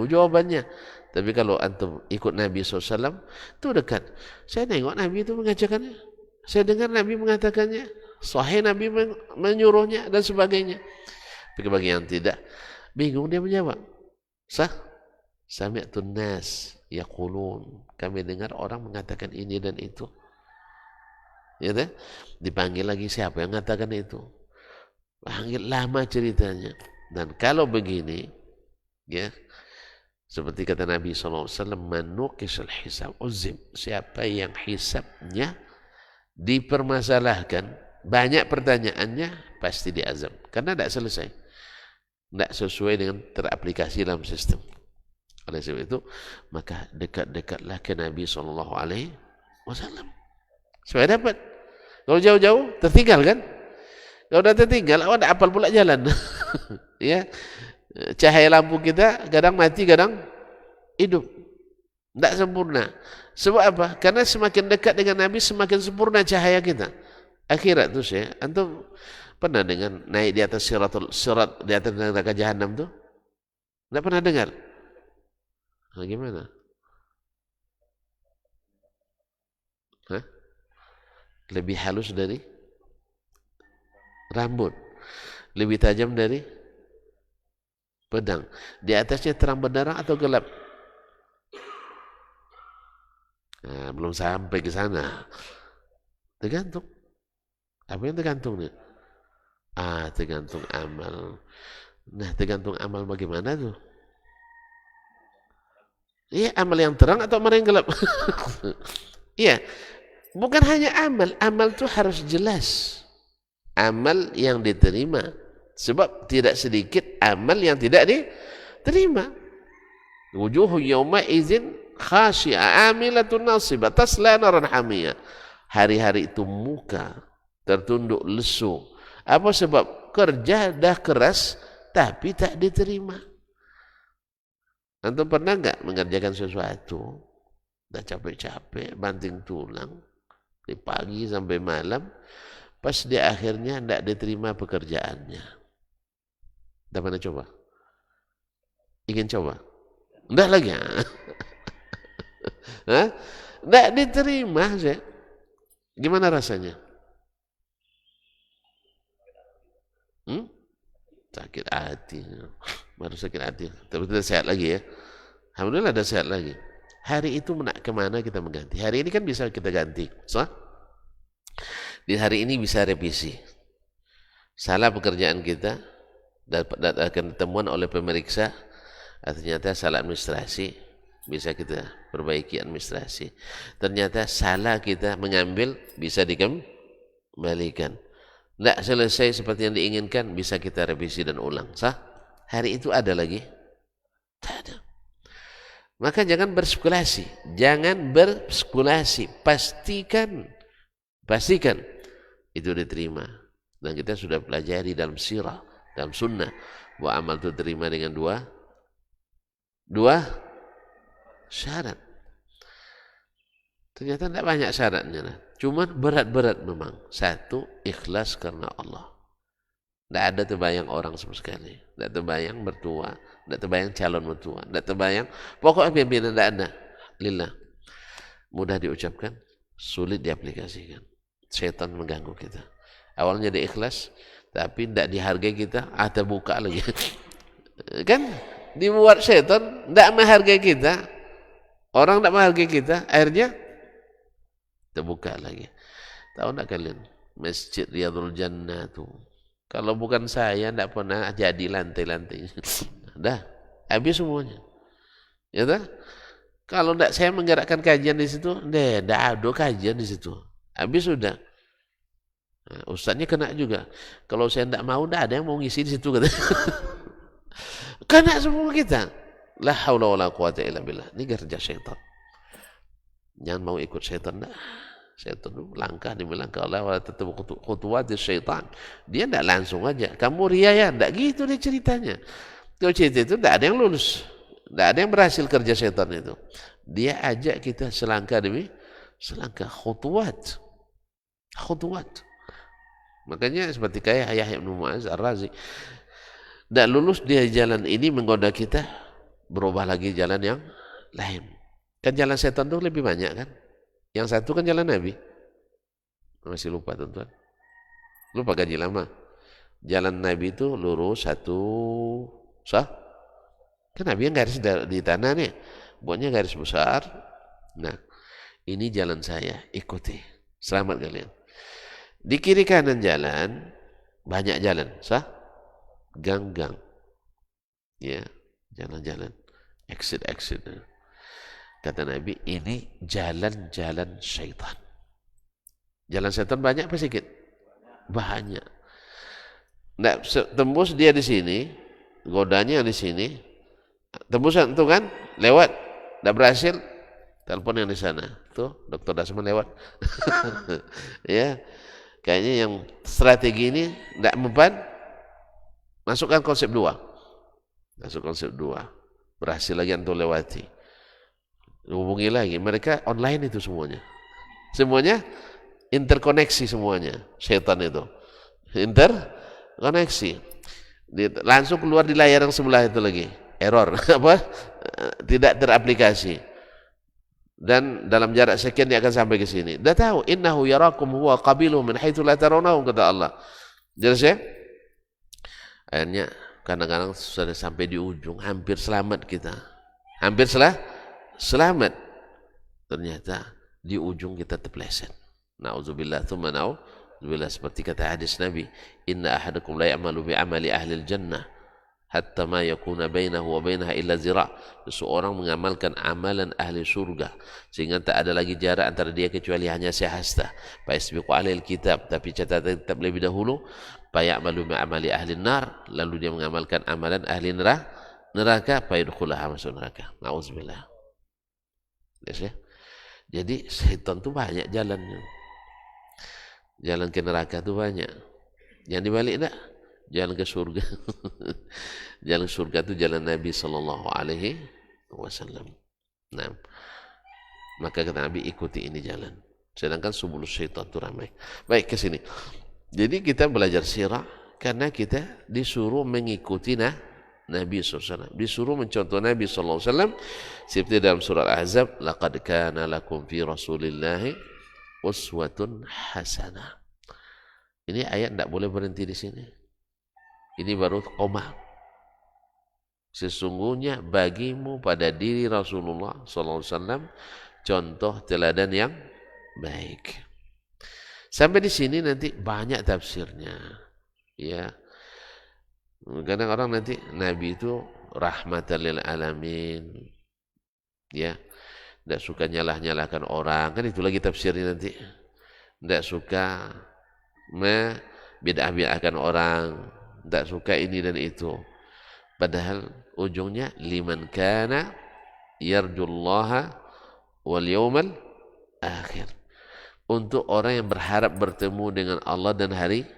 jawabannya. Tapi kalau antum ikut Nabi SAW, itu dekat. Saya tengok Nabi itu mengajarkannya. Saya dengar Nabi mengatakannya. Sahih Nabi menyuruhnya dan sebagainya. Tapi bagi yang tidak, bingung dia menjawab. Sah? Sami'tun nas yaqulun. Kami dengar orang mengatakan ini dan itu. Ya kan? Dipanggil lagi siapa yang mengatakan itu? Panggil lama ceritanya. Dan kalau begini, ya, seperti kata Nabi SAW, manukishal hisab uzim. Siapa yang hisabnya dipermasalahkan, banyak pertanyaannya, pasti diazab. Karena tidak selesai. Tidak sesuai dengan teraplikasi dalam sistem. Oleh sebab itu, maka dekat-dekatlah ke Nabi SAW. Supaya dapat. Kalau jauh-jauh, tertinggal kan? Kalau sudah tertinggal, awak tidak hafal pula jalan. Ya, cahaya lampu kita kadang mati, kadang hidup. Tidak sempurna. Sebab apa? Karena semakin dekat dengan Nabi, semakin sempurna cahaya kita. Akhirat tu saya, antum pernah dengan naik di atas sirat di atas neraka jahanam tu? Tidak pernah dengar? Nah, gimana? Hah? Lebih halus dari rambut, lebih tajam dari pedang. Di atasnya terang benderang atau gelap? Nah, belum sampai ke sana. Tergantung. Apa yang tergantung nih? Tergantung amal. Nah, tergantung amal bagaimana tuh? Iya, amal yang terang atau amal yang gelap? Iya, bukan hanya amal tuh harus jelas. Amal yang diterima. Sebab tidak sedikit amal yang tidak diterima. Wujuhu yawma izin khashi'a amilatun nasibah tasla naran hamiyah. Hari-hari itu muka tertunduk lesu. Apa sebab? Kerja dah keras tapi tak diterima. Antum pernah enggak mengerjakan sesuatu, dah capek-capek, banting tulang, dari pagi sampai malam, pas di akhirnya enggak diterima pekerjaannya. Dah pernah coba? Ingin coba? Enggak lagi. Enggak diterima saya. Gimana rasanya? Sakit hati. Baru sakit hati. Tapi kita sehat lagi ya. Alhamdulillah ada sehat lagi. Hari itu kemana kita mengganti? Hari ini kan bisa kita ganti. So? Di hari ini bisa revisi. Salah pekerjaan kita, akan ditemuan oleh pemeriksa, ternyata salah administrasi, bisa kita perbaiki administrasi. Ternyata salah kita mengambil, bisa dikembalikan. Tidak selesai seperti yang diinginkan, bisa kita revisi dan ulang. Sah? Hari itu ada lagi? Tak ada. Maka jangan berspekulasi. Jangan berspekulasi. Pastikan itu diterima. Dan kita sudah pelajari dalam sirah, dalam sunnah, bahwa amal itu diterima dengan dua syarat. Ternyata tidak banyak syaratnya. Cuma berat-berat memang. Satu, ikhlas karena Allah. Tidak ada terbayang orang sama sekali. Tidak terbayang mertua. Tidak terbayang calon mertua. Tidak terbayang. Pokoknya pimpinan tidak ada. Lillah. Mudah diucapkan. Sulit diaplikasikan. Setan mengganggu kita. Awalnya dia ikhlas. Tapi tidak dihargai kita. Terbuka lagi. Kan? Dibuat setan. Tidak menghargai kita. Orang tidak menghargai kita. Akhirnya terbuka lagi. Tahu tak kalian? Masjid Riyadhul Jannah tuh. Kalau bukan saya, tidak pernah jadi lantai-lantai. Dah, habis semuanya. Ya tak? Kalau tidak saya menggerakkan kajian di situ, tidak ada kajian di situ. Habis sudah. Nah, ustadznya kena juga. Kalau saya tidak mau, tidak ada yang mau ngisi di situ. Kena semua kita. La haula wala quwata illa billah. Ini kerja syaitan. Jangan mau ikut syaitan. Syaitan itu langkah demi langkah Allah, wala tattabi'u khutuwati syaitan. Dia tidak langsung aja. Kamu ria ya, tidak gitu dia ceritanya. Kalau cerita itu tidak ada yang lulus, tidak ada yang berhasil kerja syaitan itu. Dia ajak kita selangkah demi selangkah, khutuwat. Makanya seperti kayak Yahya bin Mu'adz Ar-Razi, tidak lulus dia jalan ini menggoda kita, berubah lagi jalan yang lain. Kan jalan setan itu lebih banyak kan? Yang satu kan jalan Nabi. Masih lupa tuan-tuan. Lupa gaji lama. Jalan Nabi itu lurus satu. Sah? Kan Nabi yang garis di tanah nih. Buatnya garis besar. Nah, ini jalan saya. Ikuti. Selamat kalian. Di kiri kanan jalan. Banyak jalan. Sah? Gang-gang. Ya. Jalan-jalan. Exit. Kata Nabi, ini jalan-jalan syaitan. Jalan syaitan banyak apa sedikit? Banyak. Nah, tembus dia di sini, godanya di sini. Tembusan itu kan, lewat. Tidak berhasil, telepon yang di sana. Tuh, Dr. Dasman lewat. Ya, kayaknya yang strategi ini tidak mempan. Masukkan konsep 2. Masuk konsep 2. Berhasil lagi untuk lewati. Hubungi lagi, mereka online itu semuanya interkoneksi semuanya, syaitan itu interkoneksi, langsung keluar di layar yang sebelah itu lagi, error apa, tidak teraplikasi, dan dalam jarak sekian dia akan sampai ke sini. Dah tahu, innahu yarakum huwa qabiluhu min haitsu la tarawnahum, kata Allah. Jelas ya? Akhirnya kadang-kadang sudah sampai di ujung, hampir selamat kita, hampir selamat, ternyata di ujung kita terpeleset. Na'udzubillah, thumma na'udzubillah. Seperti kata hadis Nabi, inna ahadakum la ya'malu bi'amali ahli jannah hatta ma yakuna bainahu wa bainaha illa zira'. Seseorang mengamalkan amalan ahli surga sehingga tak ada lagi jarak antara dia kecuali hanya sehasta. Fa yasbiqu alaihi kitab, tapi catatan kitab lebih dahulu. Fa ya'malu bi'amali ahli nar, lalu dia mengamalkan amalan ahli neraka, fa yadkhulaha, masuk neraka. Na'udzubillah. Ya. Jadi setan itu banyak jalannya. Jalan ke neraka itu banyak. Jangan dibalik dah. Jalan ke surga. Jalan surga itu jalan Nabi sallallahu alaihi wasallam. Nah, maka kata Nabi, ikuti ini jalan. Sedangkan subul syaitan itu ramai. Baik, ke sini. Jadi kita belajar sirah karena kita disuruh mengikuti Nabi SAW, disuruh mencontoh Nabi SAW seperti dalam surah Al-Ahzab, laqad kana lakum fi rasulillahi uswatun hasanah. Ini ayat tidak boleh berhenti di sini. Ini baru qomah. Sesungguhnya bagimu pada diri Rasulullah SAW contoh teladan yang baik. Sampai di sini nanti banyak tafsirnya. Ya. Kadang orang nanti Nabi itu rahmatan lil alamin, ya, tidak suka nyalah-nyalahkan orang, kan itu lagi tafsirnya nanti. Tidak suka membid'ah-bid'ahkan orang, tidak suka ini dan itu. Padahal ujungnya liman kana yarjullaha wal yawmal akhir. Untuk orang yang berharap bertemu dengan Allah dan hari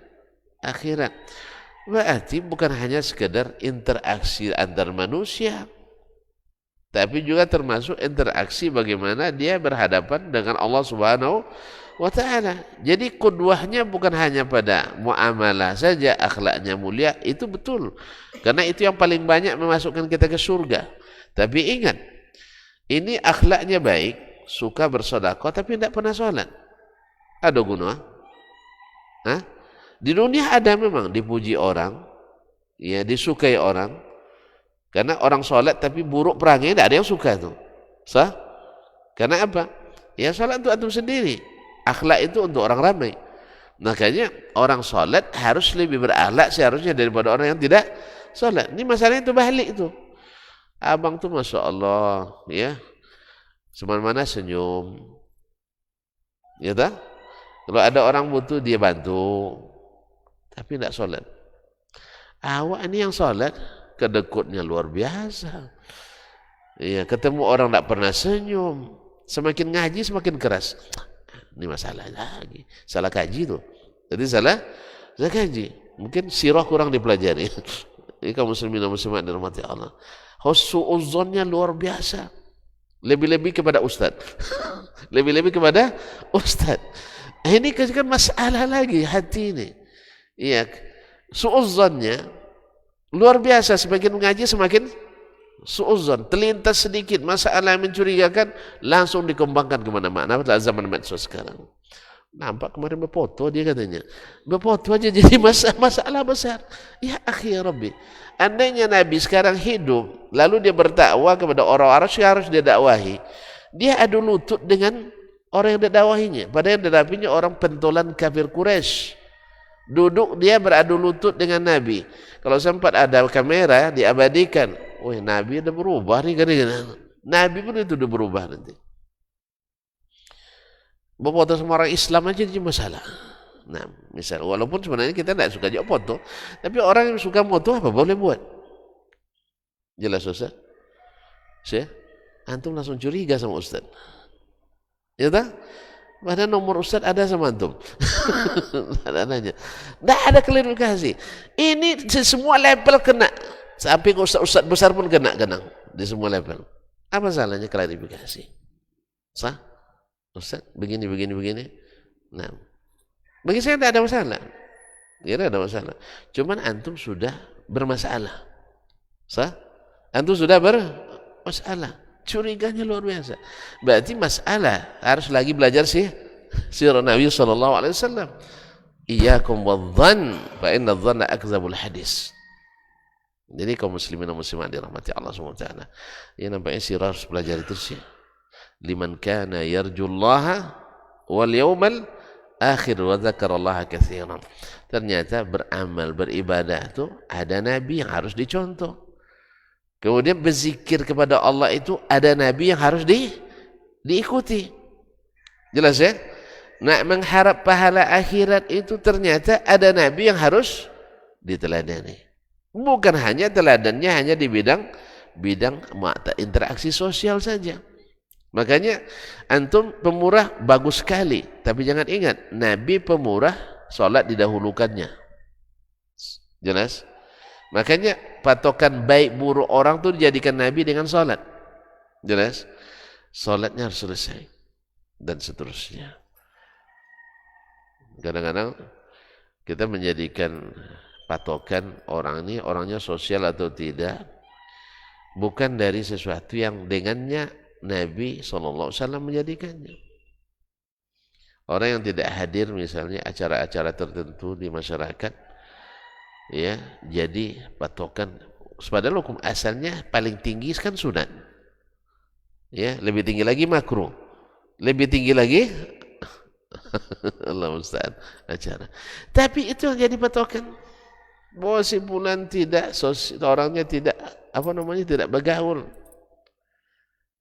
akhirat. Berarti bukan hanya sekedar interaksi antar manusia, tapi juga termasuk interaksi bagaimana dia berhadapan dengan Allah Subhanahu wa ta'ala. Jadi qudwahnya bukan hanya pada muamalah saja, akhlaknya mulia, itu betul. Karena itu yang paling banyak memasukkan kita ke surga. Tapi ingat, ini akhlaknya baik, suka bersedekah tapi tidak pernah sholat. Ada guna? Hah? Di dunia ada memang dipuji orang, ya disukai orang. Karena orang sholat tapi buruk perangnya, tidak ada yang suka tuh. Sah? Karena apa? Ya sholat untuk antum sendiri. Akhlak itu untuk orang ramai. Makanya orang sholat harus lebih berakhlak seharusnya daripada orang yang tidak sholat. Ini masalahnya itu balik itu. Abang tuh Masya Allah, ya semana-mana senyum. Ya tak? Kalau ada orang butuh dia bantu, tapi tidak sholat. Awak ini yang sholat, kedekutnya luar biasa. Iya, ketemu orang tidak pernah senyum, semakin ngaji semakin keras. Ini masalah lagi, salah kaji tuh. Jadi salah kaji. Mungkin sirah kurang dipelajari. Ini kaum muslimin dan muslimat dirahmati Allah. Husnudzonnya luar biasa. Lebih-lebih kepada ustaz. Lebih-lebih kepada ustaz. Ini kan masalah lagi hati ini. Iya, suudzonnya luar biasa. Semakin mengaji semakin suudzon. Terlintas sedikit masalah yang mencurigakan langsung dikembangkan kemana-mana. Zaman medsos sekarang. Nampak kemarin berfoto dia katanya. Berfoto aja jadi masalah besar. Ya akhi ya Rabbi. Andainya Nabi sekarang hidup, lalu dia berdakwah kepada orang-orang yang harus dia dakwahi. Dia adu lutut dengan orang yang didakwahinya. Padahal yang didakwahinya orang pentolan kafir Quraisy. Duduk dia beradu lutut dengan Nabi. Kalau sempat ada kamera diabadikan. Wah, Nabi udah berubah nih kan. Nabi pun itu udah berubah nanti. Berfoto sama orang Islam aja jadi masalah. Nah, misal walaupun sebenarnya kita tidak suka juga foto, tapi orang yang suka foto apa boleh buat? Jelas Ustaz? Saya antum langsung curiga sama Ustaz. Ya tak? Padahal nomor Ustaz ada sama antum. Nanya. Tidak ada klarifikasi. Ini semua level kena. Sampai Ustaz besar pun kena di semua level. Apa salahnya klarifikasi? Sah? Ustaz, begini. Nah, bagi saya tidak ada masalah. Tidak ada masalah. Cuman antum sudah bermasalah. Sah? Antum sudah bermasalah. Curiganya luar biasa. Berarti masalah harus lagi belajar sirah Nabi sallallahu alaihi wasallam. Iyyakum wadh-dhann fa inna adh-dhanna akdzabul hadis. Jadi kaum muslimin dan muslimat dirahmati Allah Subhanahu wa taala. Ya nampaknya sirah harus belajar terus ya. Liman kana yarjullaha wal yawmal akhir wa dzakarallaha katsiran. Ternyata beramal beribadah itu ada nabi yang harus dicontoh. Kemudian berzikir kepada Allah itu ada nabi yang harus diikuti. Jelas ya? Nak mengharap pahala akhirat itu ternyata ada nabi yang harus diteladani. Bukan hanya teladannya hanya di bidang interaksi sosial saja. Makanya antum pemurah bagus sekali, tapi jangan ingat Nabi pemurah, sholat didahulukannya. Jelas? Makanya patokan baik buruk orang itu dijadikan Nabi dengan sholat. Jelas? Sholatnya harus selesai dan seterusnya. Kadang-kadang kita menjadikan patokan orang ini orangnya sosial atau tidak bukan dari sesuatu yang dengannya Nabi SAW menjadikannya. Orang yang tidak hadir misalnya acara-acara tertentu di masyarakat, ya jadi patokan. Padahal hukum asalnya paling tinggi kan sunat, ya lebih tinggi lagi makruh, lebih tinggi lagi Allah musta'an acara. Tapi itu yang jadi patokan. Bahwa si bulan tidak orangnya tidak tidak bergaul.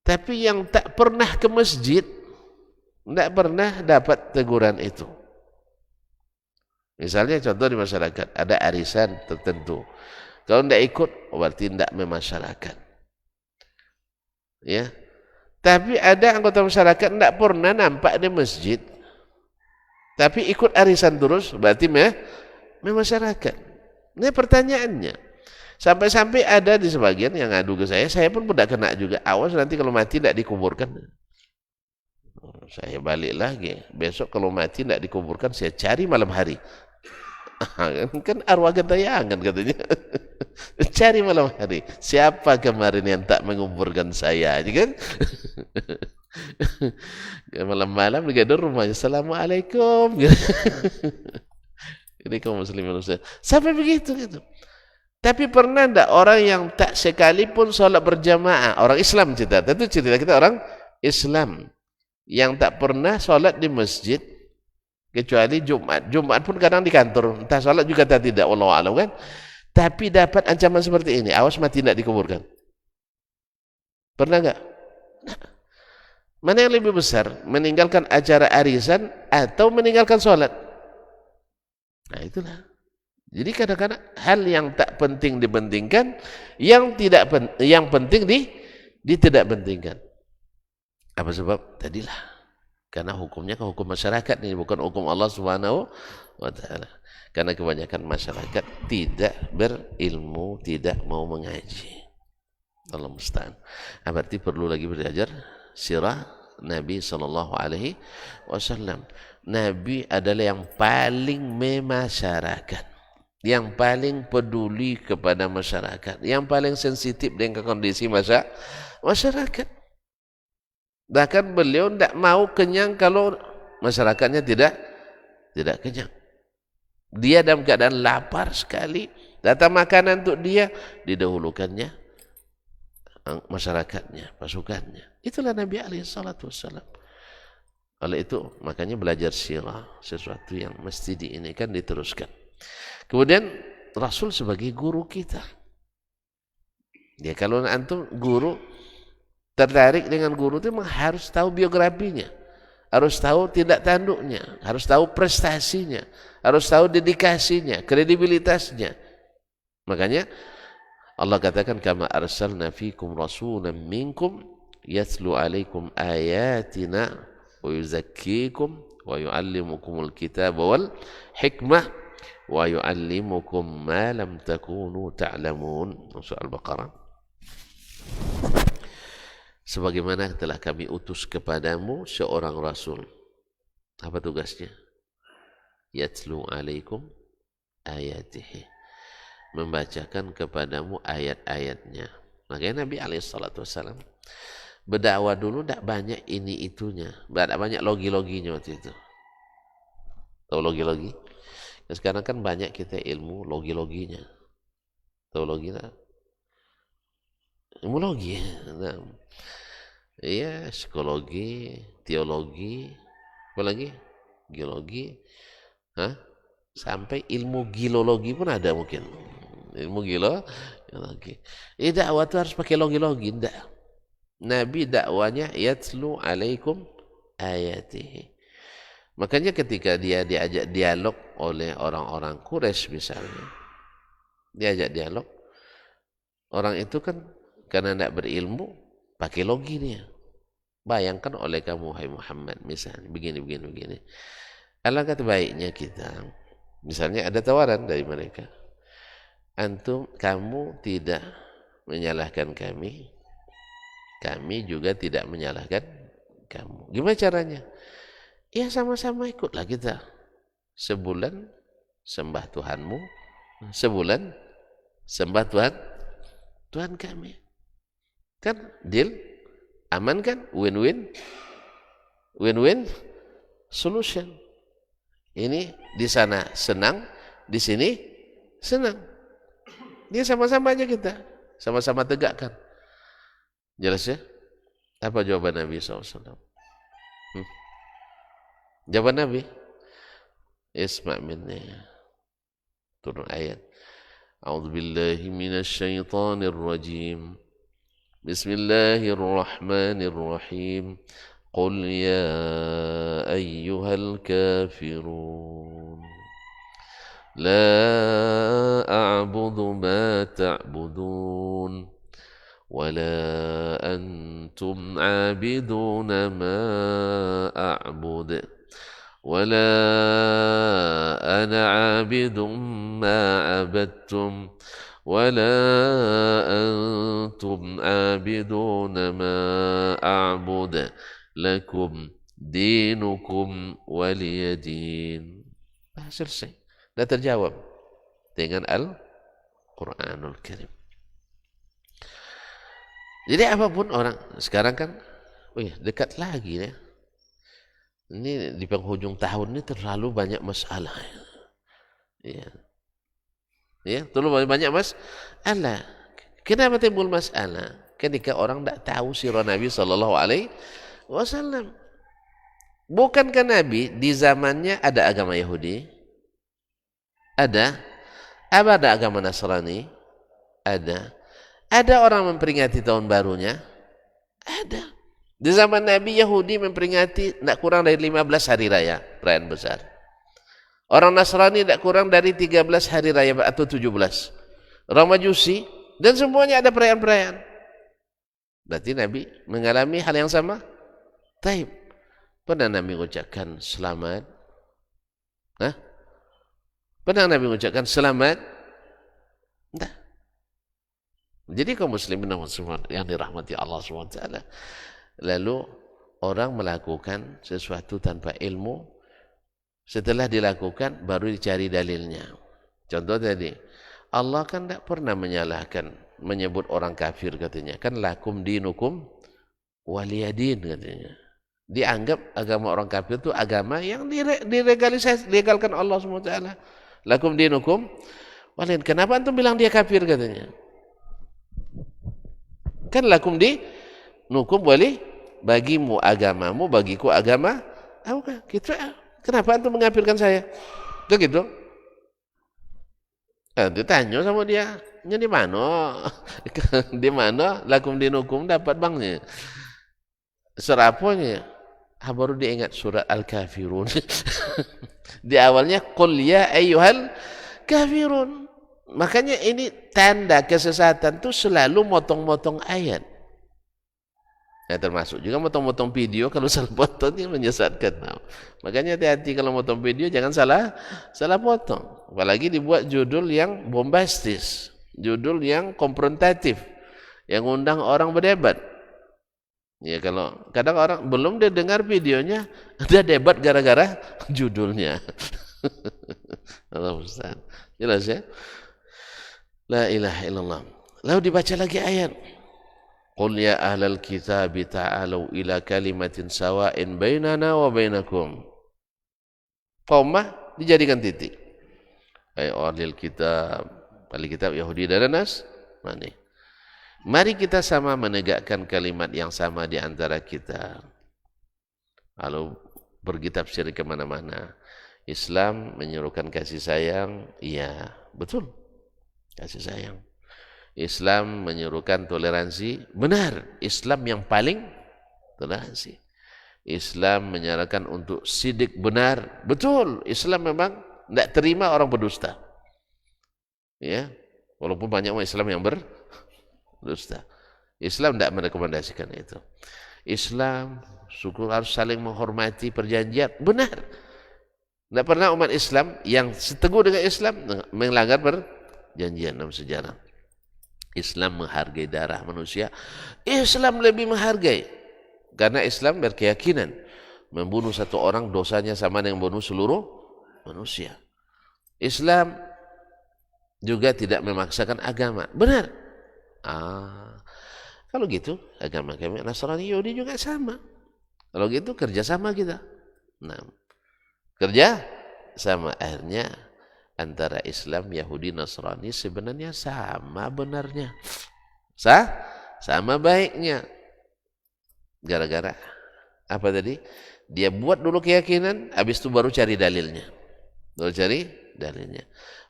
Tapi yang tak pernah ke masjid, tidak pernah dapat teguran itu. Misalnya contoh di masyarakat, ada arisan tertentu. Kalau tidak ikut, berarti tidak memasyarakat. Ya. Tapi ada anggota masyarakat tidak pernah nampak di masjid, tapi ikut arisan terus, berarti memasyarakat. Ini pertanyaannya. Sampai-sampai ada di sebagian yang ngadu ke saya pun tidak kena juga. Awas nanti kalau mati tidak dikuburkan. Saya balik lagi. Besok kalau mati tidak dikuburkan, saya cari malam hari. Kan arwah gentayangan katanya. Cari malam hari. Siapa kemarin yang tak menguburkan saya? Kan? Malam-malam digedor rumahnya. Assalamualaikum. Ini kaum muslimin Ustaz. Sampai begitu gitu. Tapi pernah enggak orang yang tak sekalipun sholat berjamaah, orang Islam cerita. Tentu cerita kita orang Islam yang tak pernah sholat di masjid kecuali Jumat. Jumat pun kadang di kantor, entah sholat juga tak tidak, wallahu a'lam kan. Tapi dapat ancaman seperti ini, awas mati tidak dikuburkan. Pernah enggak? Nah, mana yang lebih besar, meninggalkan acara arisan atau meninggalkan sholat? Nah itulah. Jadi kadang-kadang hal yang tak penting dipentingkan, yang penting tidak pentingkan. Apa sebab? Tadilah. Karena hukumnya kan hukum masyarakat ini, bukan hukum Allah Subhanahu wa taala. Karena kebanyakan masyarakat tidak berilmu, tidak mau mengaji. Allah musta'an. Berarti perlu lagi belajar sirah Nabi sallallahu alaihi wasallam. Nabi adalah yang paling memasyarakat, yang paling peduli kepada masyarakat, yang paling sensitif dengan kondisi masyarakat. Bahkan beliau tidak mau kenyang kalau masyarakatnya tidak kenyang. Dia dalam keadaan lapar sekali, datang makanan untuk dia, didahulukannya masyarakatnya, pasukannya. Itulah Nabi SAW. Oleh itu makanya belajar sirah sesuatu yang mesti diinikan, diteruskan. Kemudian Rasul sebagai guru kita. Ya kalau antum guru tertarik dengan guru itu memang harus tahu biografinya, harus tahu tindak tanduknya, harus tahu prestasinya, harus tahu dedikasinya, kredibilitasnya. Makanya Allah katakan kama arsalna fikum rasulan minkum yatlu alaikum ayatina wa yuzakkikum wa yuallimukumul kitaba wal hikmah wa yuallimukum ma lam takunu ta'lamun. Surah Al-Baqarah. Sebagaimana telah kami utus kepadamu seorang rasul. Apa tugasnya? Yatlu alaikum ayatihi, membacakan kepadamu ayat-ayatnya. Makanya Nabi SAW berdakwah dulu tidak banyak ini itunya, tidak banyak logi-loginya waktu itu. Tahu logi-logi? Sekarang kan banyak kita ilmu logi-loginya. Tahu logi tak? Ilmu logi. Nah, iya, psikologi, teologi, apa lagi? Geologi, sampai ilmu gilologi pun ada mungkin. Ilmu gilologi. Dakwah itu harus pakai logi-logi, enggak. Nabi dakwanya yatlu alaikum ayatihi. Makanya ketika dia diajak dialog oleh orang-orang Quraisy misalnya, diajak dialog, orang itu kan karena tidak berilmu, pakai logi dia. Bayangkan oleh kamu, hai Muhammad, misalnya begini. Alangkah baiknya kita, misalnya ada tawaran dari mereka, kamu tidak menyalahkan kami juga tidak menyalahkan kamu. Gimana caranya? Ya sama-sama ikutlah kita. Sebulan sembah Tuhanmu, sebulan sembah Tuhan kami. Kan deal? Aman kan? Win-win solution. Ini di sana senang, di sini senang. Dia sama-sama aja kita, sama-sama tegakkan. Jelas ya? Apa jawaban Nabi SAW? Jawaban Nabi? Isma' minni. Turun ayat. A'udzubillahi minasyaitonir rajim. Bismillahirrahmanirrahim. Qul ya ayyuhal kafirun la a'budu ma ta'budun ولا أنتم عابدون ما أعبد ولا أنا عابد ما عبدتم ولا أنتم عابدون ما أعبد لكم دينكم ولي دين. Selesai. Dah terjawab dengan Al-Quranul Karim. Jadi apapun orang sekarang kan, dekat lagi ya. Ini di penghujung tahun ini terlalu banyak masalah. Ya, terlalu banyak masalah. Kenapa timbul masalah? Ketika orang tidak tahu sirah Nabi Sallallahu Alaihi Wasallam. Bukankah Nabi di zamannya ada agama Yahudi? Ada. Apa ada agama Nasrani? Ada. Ada orang memperingati tahun barunya? Ada. Di zaman Nabi, Yahudi memperingati tidak kurang dari 15 hari raya, perayaan besar. Orang Nasrani tidak kurang dari 13 hari raya atau 17. Orang Majusi, dan semuanya ada perayaan-perayaan. Berarti Nabi mengalami hal yang sama? Taib. Pernah Nabi mengucapkan selamat? Hah? Pernah Nabi mengucapkan selamat? Tidak. Jadi kaum muslimin yang dirahmati Allah SWT, lalu orang melakukan sesuatu tanpa ilmu, setelah dilakukan baru dicari dalilnya. Contoh tadi, Allah kan tidak pernah menyebut orang kafir katanya, kan lakum dinukum waliyadin katanya. Dianggap agama orang kafir itu agama yang dilegalkan Allah SWT. Lakum dinukum waliyadin. Kenapa antum bilang dia kafir katanya? Kan lakum di nukum wali, bagimu agamamu, bagiku agama. Kenapa antum mengkafirkan saya? Itu gitu. Ditanya sama dia, di mana? Di mana lakum di nukum dapat bangnya? Surah apanya? Baru diingat surat Al-Kafirun. Di awalnya qul ya ayyuhal kafirun. Makanya ini tanda kesesatan itu selalu motong-motong ayat. Ya, termasuk juga motong-motong video, kalau salah potong ini menyesatkan. Nah, makanya hati-hati kalau motong video, jangan salah potong. Apalagi dibuat judul yang bombastis, judul yang konfrontatif, yang undang orang berdebat. Ya, kalau kadang orang belum dia dengar videonya, ada debat gara-gara judulnya. Allah Ustaz. Jelas ya? La ilaha illallah. Lalu dibaca lagi ayat. Qul ya ahlal kitab ta'alu ila kalimatin sawa'in bainana wa bainakum. Qaumah dijadikan titik. Ay ahlil kitab, ahli kitab Yahudi dan Nasrani. Mari kita sama menegakkan kalimat yang sama di antara kita. Lalu pergi tafsir ke mana-mana. Islam menyuruhkan kasih sayang, iya, betul. Kasih sayang. Islam menyuruhkan toleransi, benar. Islam yang paling toleransi. Islam menyarankan untuk sidik, benar, betul. Islam memang tidak terima orang berdusta. Ya, walaupun banyak orang Islam yang berdusta. Islam tidak merekomendasikan itu. Islam syukur harus saling menghormati perjanjian, benar. Tidak pernah umat Islam yang seteguh dengan Islam melanggar perjanjian dalam sejarah. Islam menghargai darah manusia. Islam lebih menghargai. Karena Islam berkeyakinan membunuh satu orang dosanya sama dengan membunuh seluruh manusia. Islam juga tidak memaksakan agama. Benar. Kalau gitu agama kami Nasrani Yahudi juga sama. Kalau gitu kerjasama kita. Nah, kerja sama, akhirnya antara Islam, Yahudi, Nasrani sebenarnya sama benarnya. Sama baiknya. Gara-gara apa tadi? Dia buat dulu keyakinan, habis itu baru cari dalilnya.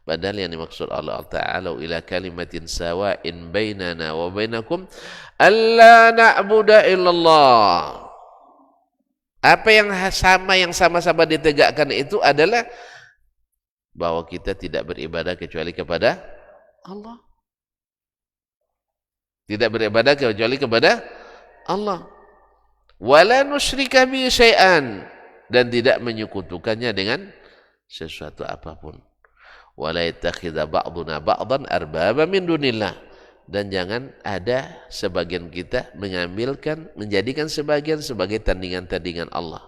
Padahal yang dimaksud Allah Ta'ala ila kalimatin sawa'in bainana wa bainakum alla na'budu illallah. Apa yang sama-sama ditegakkan itu adalah bahwa kita tidak beribadah kecuali kepada Allah. Tidak beribadah kecuali kepada Allah. Wala nusyrika bihi syai'an, dan tidak menyekutukannya dengan sesuatu apapun. Wala yattakhidha ba'duna ba'dan arbaba min dunillah, dan jangan ada sebagian kita menjadikan sebagian sebagai tandingan-tandingan Allah.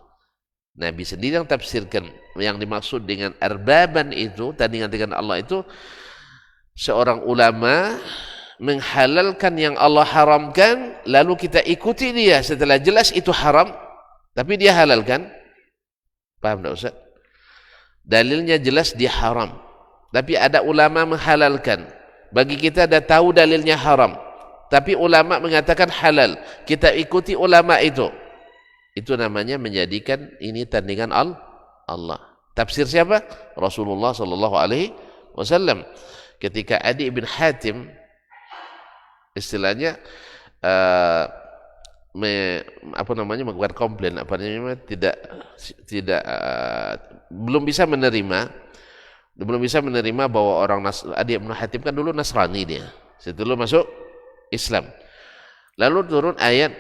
Nabi sendiri yang tafsirkan yang dimaksud dengan arbaban itu, tandingan-tandingan Allah itu, seorang ulama menghalalkan yang Allah haramkan, lalu kita ikuti dia setelah jelas itu haram, tapi dia halalkan. Paham tak Ustaz? Dalilnya jelas dia haram, tapi ada ulama menghalalkan. Bagi kita dah tahu dalilnya haram, tapi ulama mengatakan halal, kita ikuti ulama itu. Itu namanya menjadikan ini tandingan Allah. Tafsir siapa? Rasulullah sallallahu alaihi wasallam. Ketika Adi bin Hatim istilahnya membuat komplain, belum bisa menerima bahwa orang Adi bin Hatim kan dulu Nasrani dia, setelah masuk Islam. Lalu turun ayat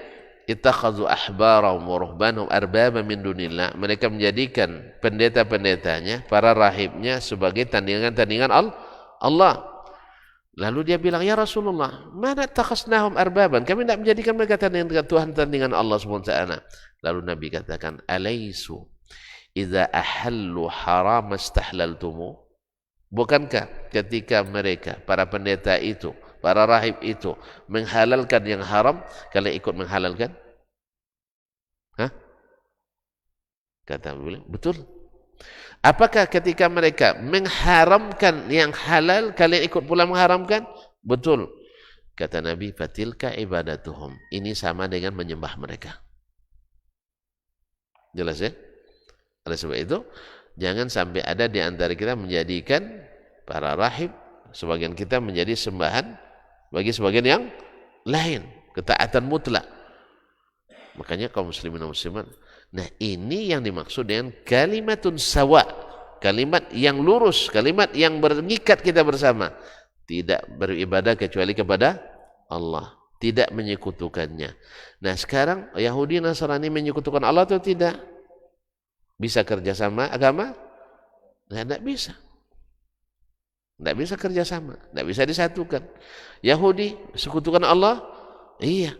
ittakhadhu ahbarahum wa ruhbanahum arbaba min dunillah, mereka menjadikan pendeta-pendetanya, para rahibnya sebagai tandingan-tandingan Allah. Lalu dia bilang, ya Rasulullah, mana takhasnahum arbaban, kami tidak menjadikan mereka tandingan Tuhan, tandingan Allah SWT. Lalu Nabi katakan, alaisu idza ahallu haram istahlaltumu, bukankah ketika mereka, para pendeta itu, para rahib itu menghalalkan yang haram, kalian ikut menghalalkan? Hah? Kata beliau, betul. Apakah ketika mereka mengharamkan yang halal, kalian ikut pula mengharamkan? Betul. Kata Nabi, fatilka ibadatuhum, ini sama dengan menyembah mereka. Jelas ya? Oleh sebab itu, jangan sampai ada di antara kita menjadikan para rahib, sebagian kita menjadi sembahan bagi sebagian yang lain, ketaatan mutlak. Makanya kaum muslimin dan muslimat, nah ini yang dimaksud dengan kalimatun sawa, kalimat yang lurus, kalimat yang mengikat kita bersama. Tidak beribadah kecuali kepada Allah, tidak menyekutukannya. Nah sekarang Yahudi Nasrani menyekutukan Allah atau tidak? Bisa kerjasama agama? Nah, tidak bisa. Tidak bisa kerjasama, tidak bisa disatukan. Yahudi sekutukan Allah? Iya.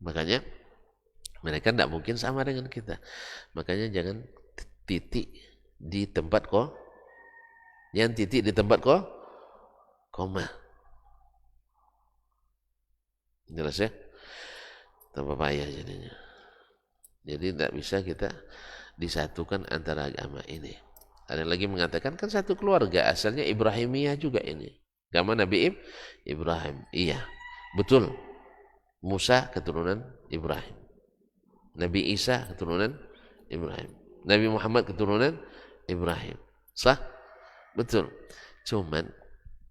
Makanya mereka tidak mungkin sama dengan kita. Makanya jangan titik di tempat jangan titik di tempat koma. Jelas ya? Tanpa payah jadinya. Jadi tidak bisa kita disatukan antara agama ini. Ada lagi mengatakan kan satu keluarga, asalnya Ibrahimiyah juga ini. Agama Nabi Ibrahim. Iya, betul. Musa keturunan Ibrahim. Nabi Isa keturunan Ibrahim. Nabi Muhammad keturunan Ibrahim. Sah? Betul. Cuman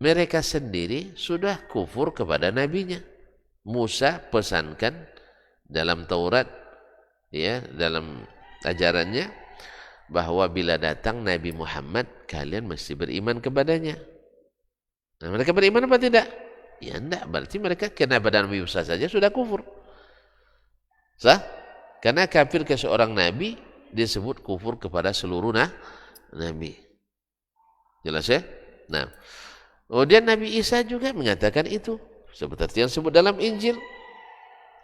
mereka sendiri sudah kufur kepada nabinya. Musa pesankan dalam Taurat, ya, dalam ajarannya, bahwa bila datang Nabi Muhammad, kalian mesti beriman kepadanya. Nah, mereka beriman apa tidak? Ya enggak, berarti mereka kena pada Nabi Musa saja sudah kufur. Sah? Karena kafir ke seorang Nabi disebut kufur kepada seluruh Nabi. Jelas ya? Nah, kemudian Nabi Isa juga mengatakan itu. Seperti yang disebut dalam Injil.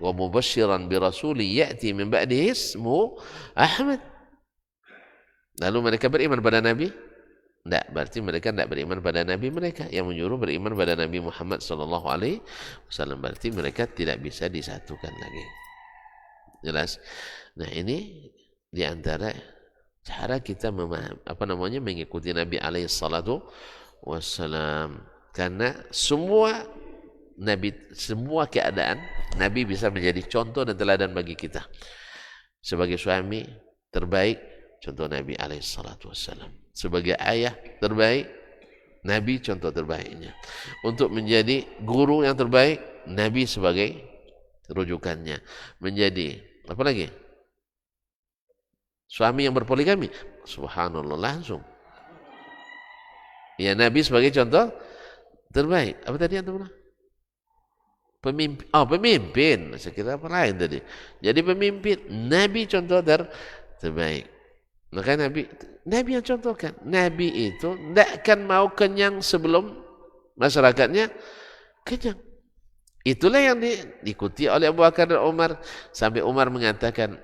Wa mubasysyiran bi rasuli ya'ti min ba'dihi ismuhu Ahmad. Lalu mereka beriman pada Nabi? Tidak, berarti mereka tidak beriman pada Nabi mereka. Yang menyuruh beriman pada Nabi Muhammad SAW. Berarti mereka tidak bisa disatukan lagi. Jelas? Nah ini diantara cara kita mengikuti Nabi SAW. Karena semua keadaan Nabi bisa menjadi contoh dan teladan bagi kita. Sebagai suami terbaik, contoh Nabi SAW. Sebagai ayah terbaik, Nabi contoh terbaiknya. Untuk menjadi guru yang terbaik, Nabi sebagai rujukannya. Menjadi apa lagi? Suami yang berpoligami, subhanallah, langsung. Ya, Nabi sebagai contoh Terbaik. Apa tadi antum bilang? Pemimpin. Oh, pemimpin. Saya kira apa lain tadi. Jadi pemimpin. Nabi contoh terbaik. Maka Nabi yang contohkan. Nabi itu tidak akan mau kenyang sebelum masyarakatnya kenyang. Itulah yang diikuti oleh Abu Bakar dan Umar. Sampai Umar mengatakan,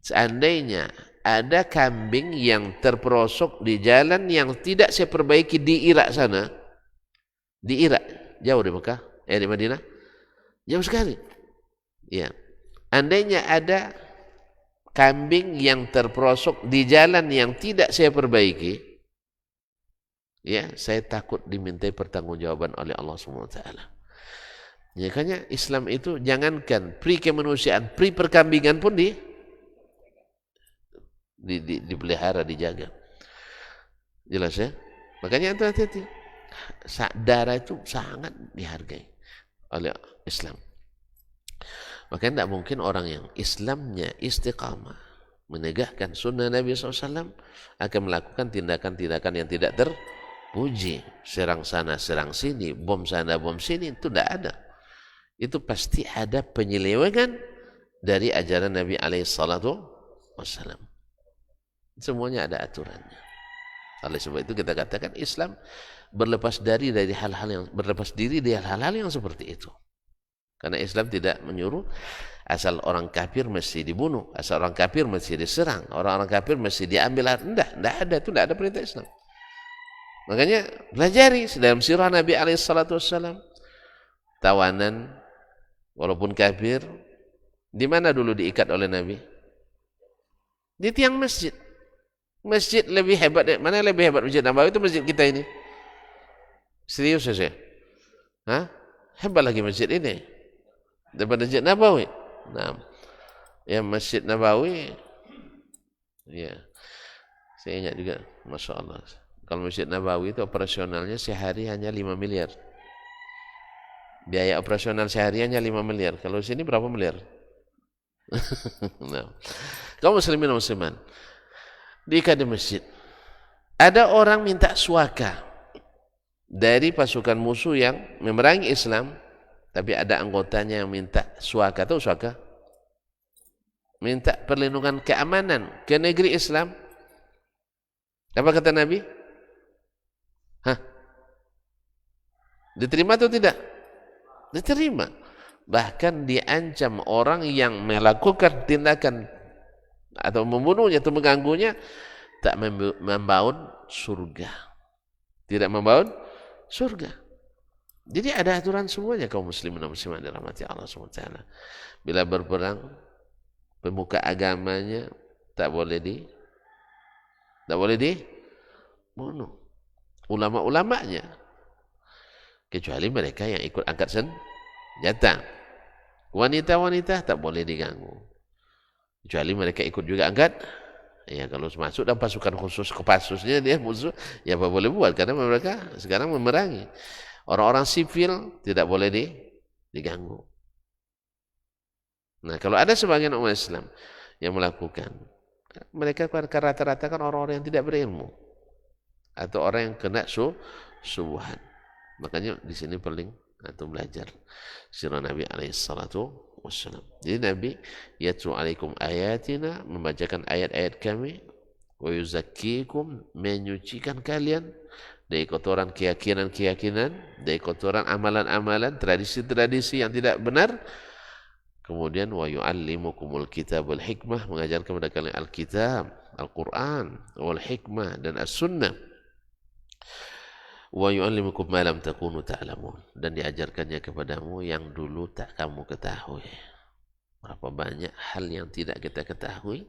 seandainya ada kambing yang terperosok di jalan yang tidak saya perbaiki di Irak sana. Di Irak, jauh dari Mekah, di Madinah. Jauh sekali. Ya. Andainya ada kambing yang terperosok di jalan yang tidak saya perbaiki, ya, saya takut dimintai pertanggungjawaban oleh Allah SWT. Makanya Islam itu jangankan pri kemanusiaan, pri perkambingan pun dipelihara, dijaga. Jelas ya? Makanya itu hati-hati. Darah itu sangat dihargai oleh Islam. Makanya tidak mungkin orang yang Islamnya istiqamah, menegakkan sunnah Nabi SAW, akan melakukan tindakan-tindakan yang tidak terpuji. Serang sana, serang sini, bom sana, bom sini, itu tidak ada. Itu pasti ada penyelewengan dari ajaran Nabi SAW. Semuanya ada aturannya. Oleh sebab itu kita katakan Islam berlepas diri dari hal-hal yang seperti itu. Karena Islam tidak menyuruh asal orang kafir mesti dibunuh, asal orang kafir mesti diserang, orang-orang kafir mesti diambil. Tidak ada, itu tidak ada perintah Islam. Makanya pelajari dalam sirah Nabi SAW, tawanan walaupun kafir, di mana dulu diikat oleh Nabi? Di tiang masjid. Masjid lebih hebat, mana lebih hebat Masjid Nabawi? Itu masjid kita ini. Serius saja. Hebat lagi masjid ini daripada Masjid Nabawi. Nah, ya Masjid Nabawi, ya saya ingat juga, Masya Allah. Kalau Masjid Nabawi itu operasionalnya sehari hanya 5 miliar. Biaya operasional sehari hanya 5 miliar. Kalau di sini berapa miliar? Nah, kaum muslimin dan musliman, diikat di masjid. Ada orang minta suaka dari pasukan musuh yang memerangi Islam, tapi ada anggotanya yang minta suaka. Tahu suaka? Minta perlindungan keamanan ke negeri Islam. Apa kata Nabi? Diterima atau tidak? Diterima. Bahkan diancam orang yang melakukan tindakan atau membunuhnya atau mengganggunya tak membawa surga. Tidak membawa surga. Jadi ada aturan semuanya kaum muslimin dan muslimat dirahmati Allah SWT. Bila berperang, pemuka agamanya tak boleh dibunuh. Ulama-ulamanya, kecuali mereka yang ikut angkat senjata. Wanita-wanita tak boleh diganggu, kecuali mereka ikut juga angkat. Ya, kalau masuk dalam pasukan khusus Kopassusnya dia musuh, ya apa boleh buat, karena mereka sekarang memerangi. Orang-orang sipil tidak boleh diganggu. Nah, kalau ada sebagian umat Islam yang melakukan, mereka rata-rata kan orang-orang yang tidak berilmu atau orang yang kena subuhan. Makanya di sini perlu atau belajar sirah Nabi SAW. Jadi Nabi yatlu alaikum ayatina, membacakan ayat-ayat kami, wa yuzakkikum, menyucikan kalian dari kotoran keyakinan-keyakinan, dari kotoran amalan-amalan, tradisi-tradisi yang tidak benar. Kemudian wa yu'allimukumul kitab wal hikmah, mengajarkan kepada kalian Alkitab, Al-Quran, wal hikmah dan As-Sunnah. Wa yu'allimukum ma lam takunu ta'lamun, dan diajarkannya kepadamu yang dulu tak kamu ketahui. Berapa banyak hal yang tidak kita ketahui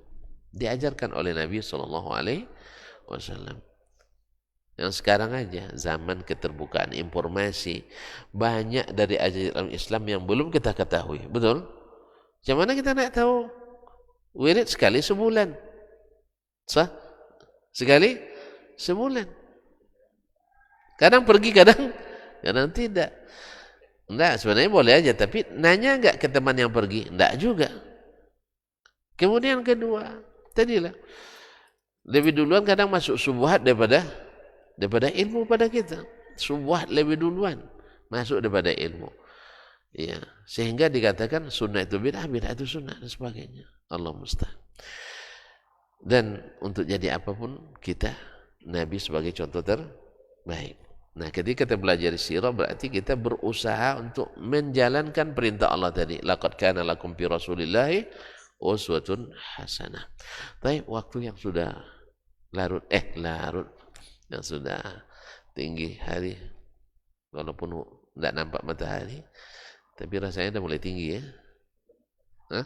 diajarkan oleh Nabi SAW. Yang sekarang aja zaman keterbukaan informasi, banyak dari ajaran Islam yang belum kita ketahui. Betul? Macam mana kita nak tahu? Wirid sekali sebulan. Sah? Sekali sebulan. Kadang pergi, kadang tidak. Enggak, sebenarnya boleh aja, tapi nanya enggak ke teman yang pergi? Enggak juga. Kemudian kedua, tadilah lebih duluan kadang masuk subuhat daripada ilmu pada kita. Syubhat lebih duluan masuk daripada ilmu. Ya, sehingga dikatakan sunnah itu bid'ah, bid'ah itu sunnah dan sebagainya. Allah musta'an. Dan untuk jadi apapun kita Nabi sebagai contoh terbaik. Nah, ketika kita belajar sirah berarti kita berusaha untuk menjalankan perintah Allah tadi. Laqad kana lakum fi Rasulillahi uswatun hasanah. Tapi waktu yang sudah larut yang sudah tinggi hari, walaupun tidak nampak matahari, tapi rasanya sudah mulai tinggi ya. Hah?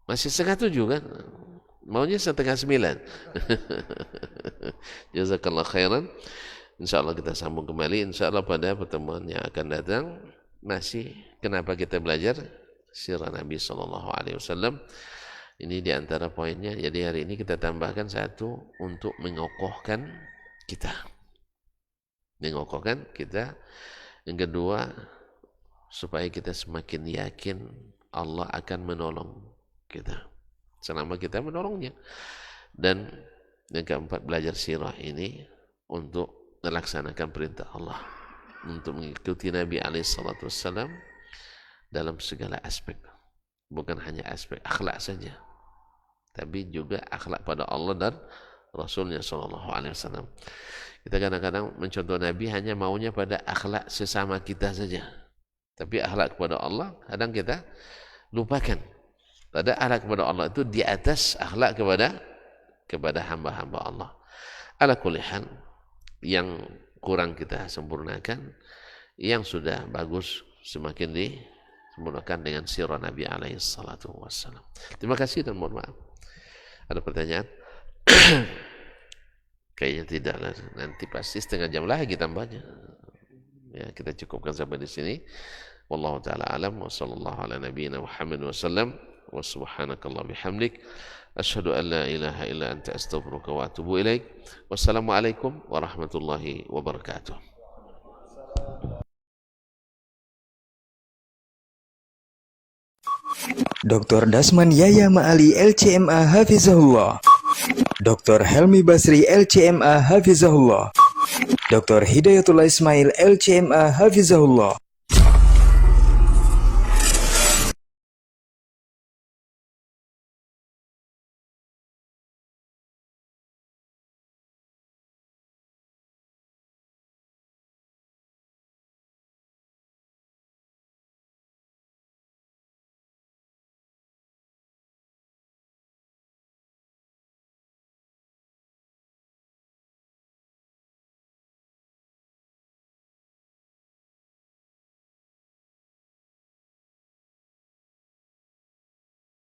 Masih 6:30 kan? Maunya 8:30. Jazakallah khairan. InsyaAllah kita sambung kembali. InsyaAllah pada pertemuan yang akan datang. Masih kenapa kita belajar sirah Nabi SAW. Ini diantara poinnya. Jadi hari ini kita tambahkan satu untuk mengokohkan kita. Mengokohkan kita. Yang kedua, supaya kita semakin yakin Allah akan menolong kita selama kita menolongnya. Dan yang keempat, belajar sirah ini untuk melaksanakan perintah Allah, untuk mengikuti Nabi SAW dalam segala aspek, bukan hanya aspek akhlak saja, tapi juga akhlak pada Allah dan Rasulnya SAW. Kita kadang-kadang mencontoh Nabi hanya maunya pada akhlak sesama kita saja, tapi akhlak kepada Allah kadang kita lupakan. Pada akhlak kepada Allah itu di atas akhlak kepada hamba-hamba Allah. Ala kulli hal, yang kurang kita sempurnakan, yang sudah bagus semakin disempurnakan dengan sirah Nabi alaihi salatu wassalam. Terima kasih dan mohon maaf. Ada pertanyaan? Kayaknya tidak lah. Nanti pasti setengah jam lagi tambahnya. Ya, kita cukupkan sampai di sini. Wallahu taala alam wa sallallahu ala nabiyyina Muhammad wa sallam. Wa subhanakallah bihamdik asyhadu an la ilaha illa anta astaghfiruka wa atubu ilaik. Wassalamualaikum warahmatullahi wabarakatuh. Dr. Dasman Yaya Ma'ali LCMA Hafizahullah, Dr. Helmi Basri LCMA Hafizahullah, Dr. Hidayatullah Ismail LCMA Hafizahullah.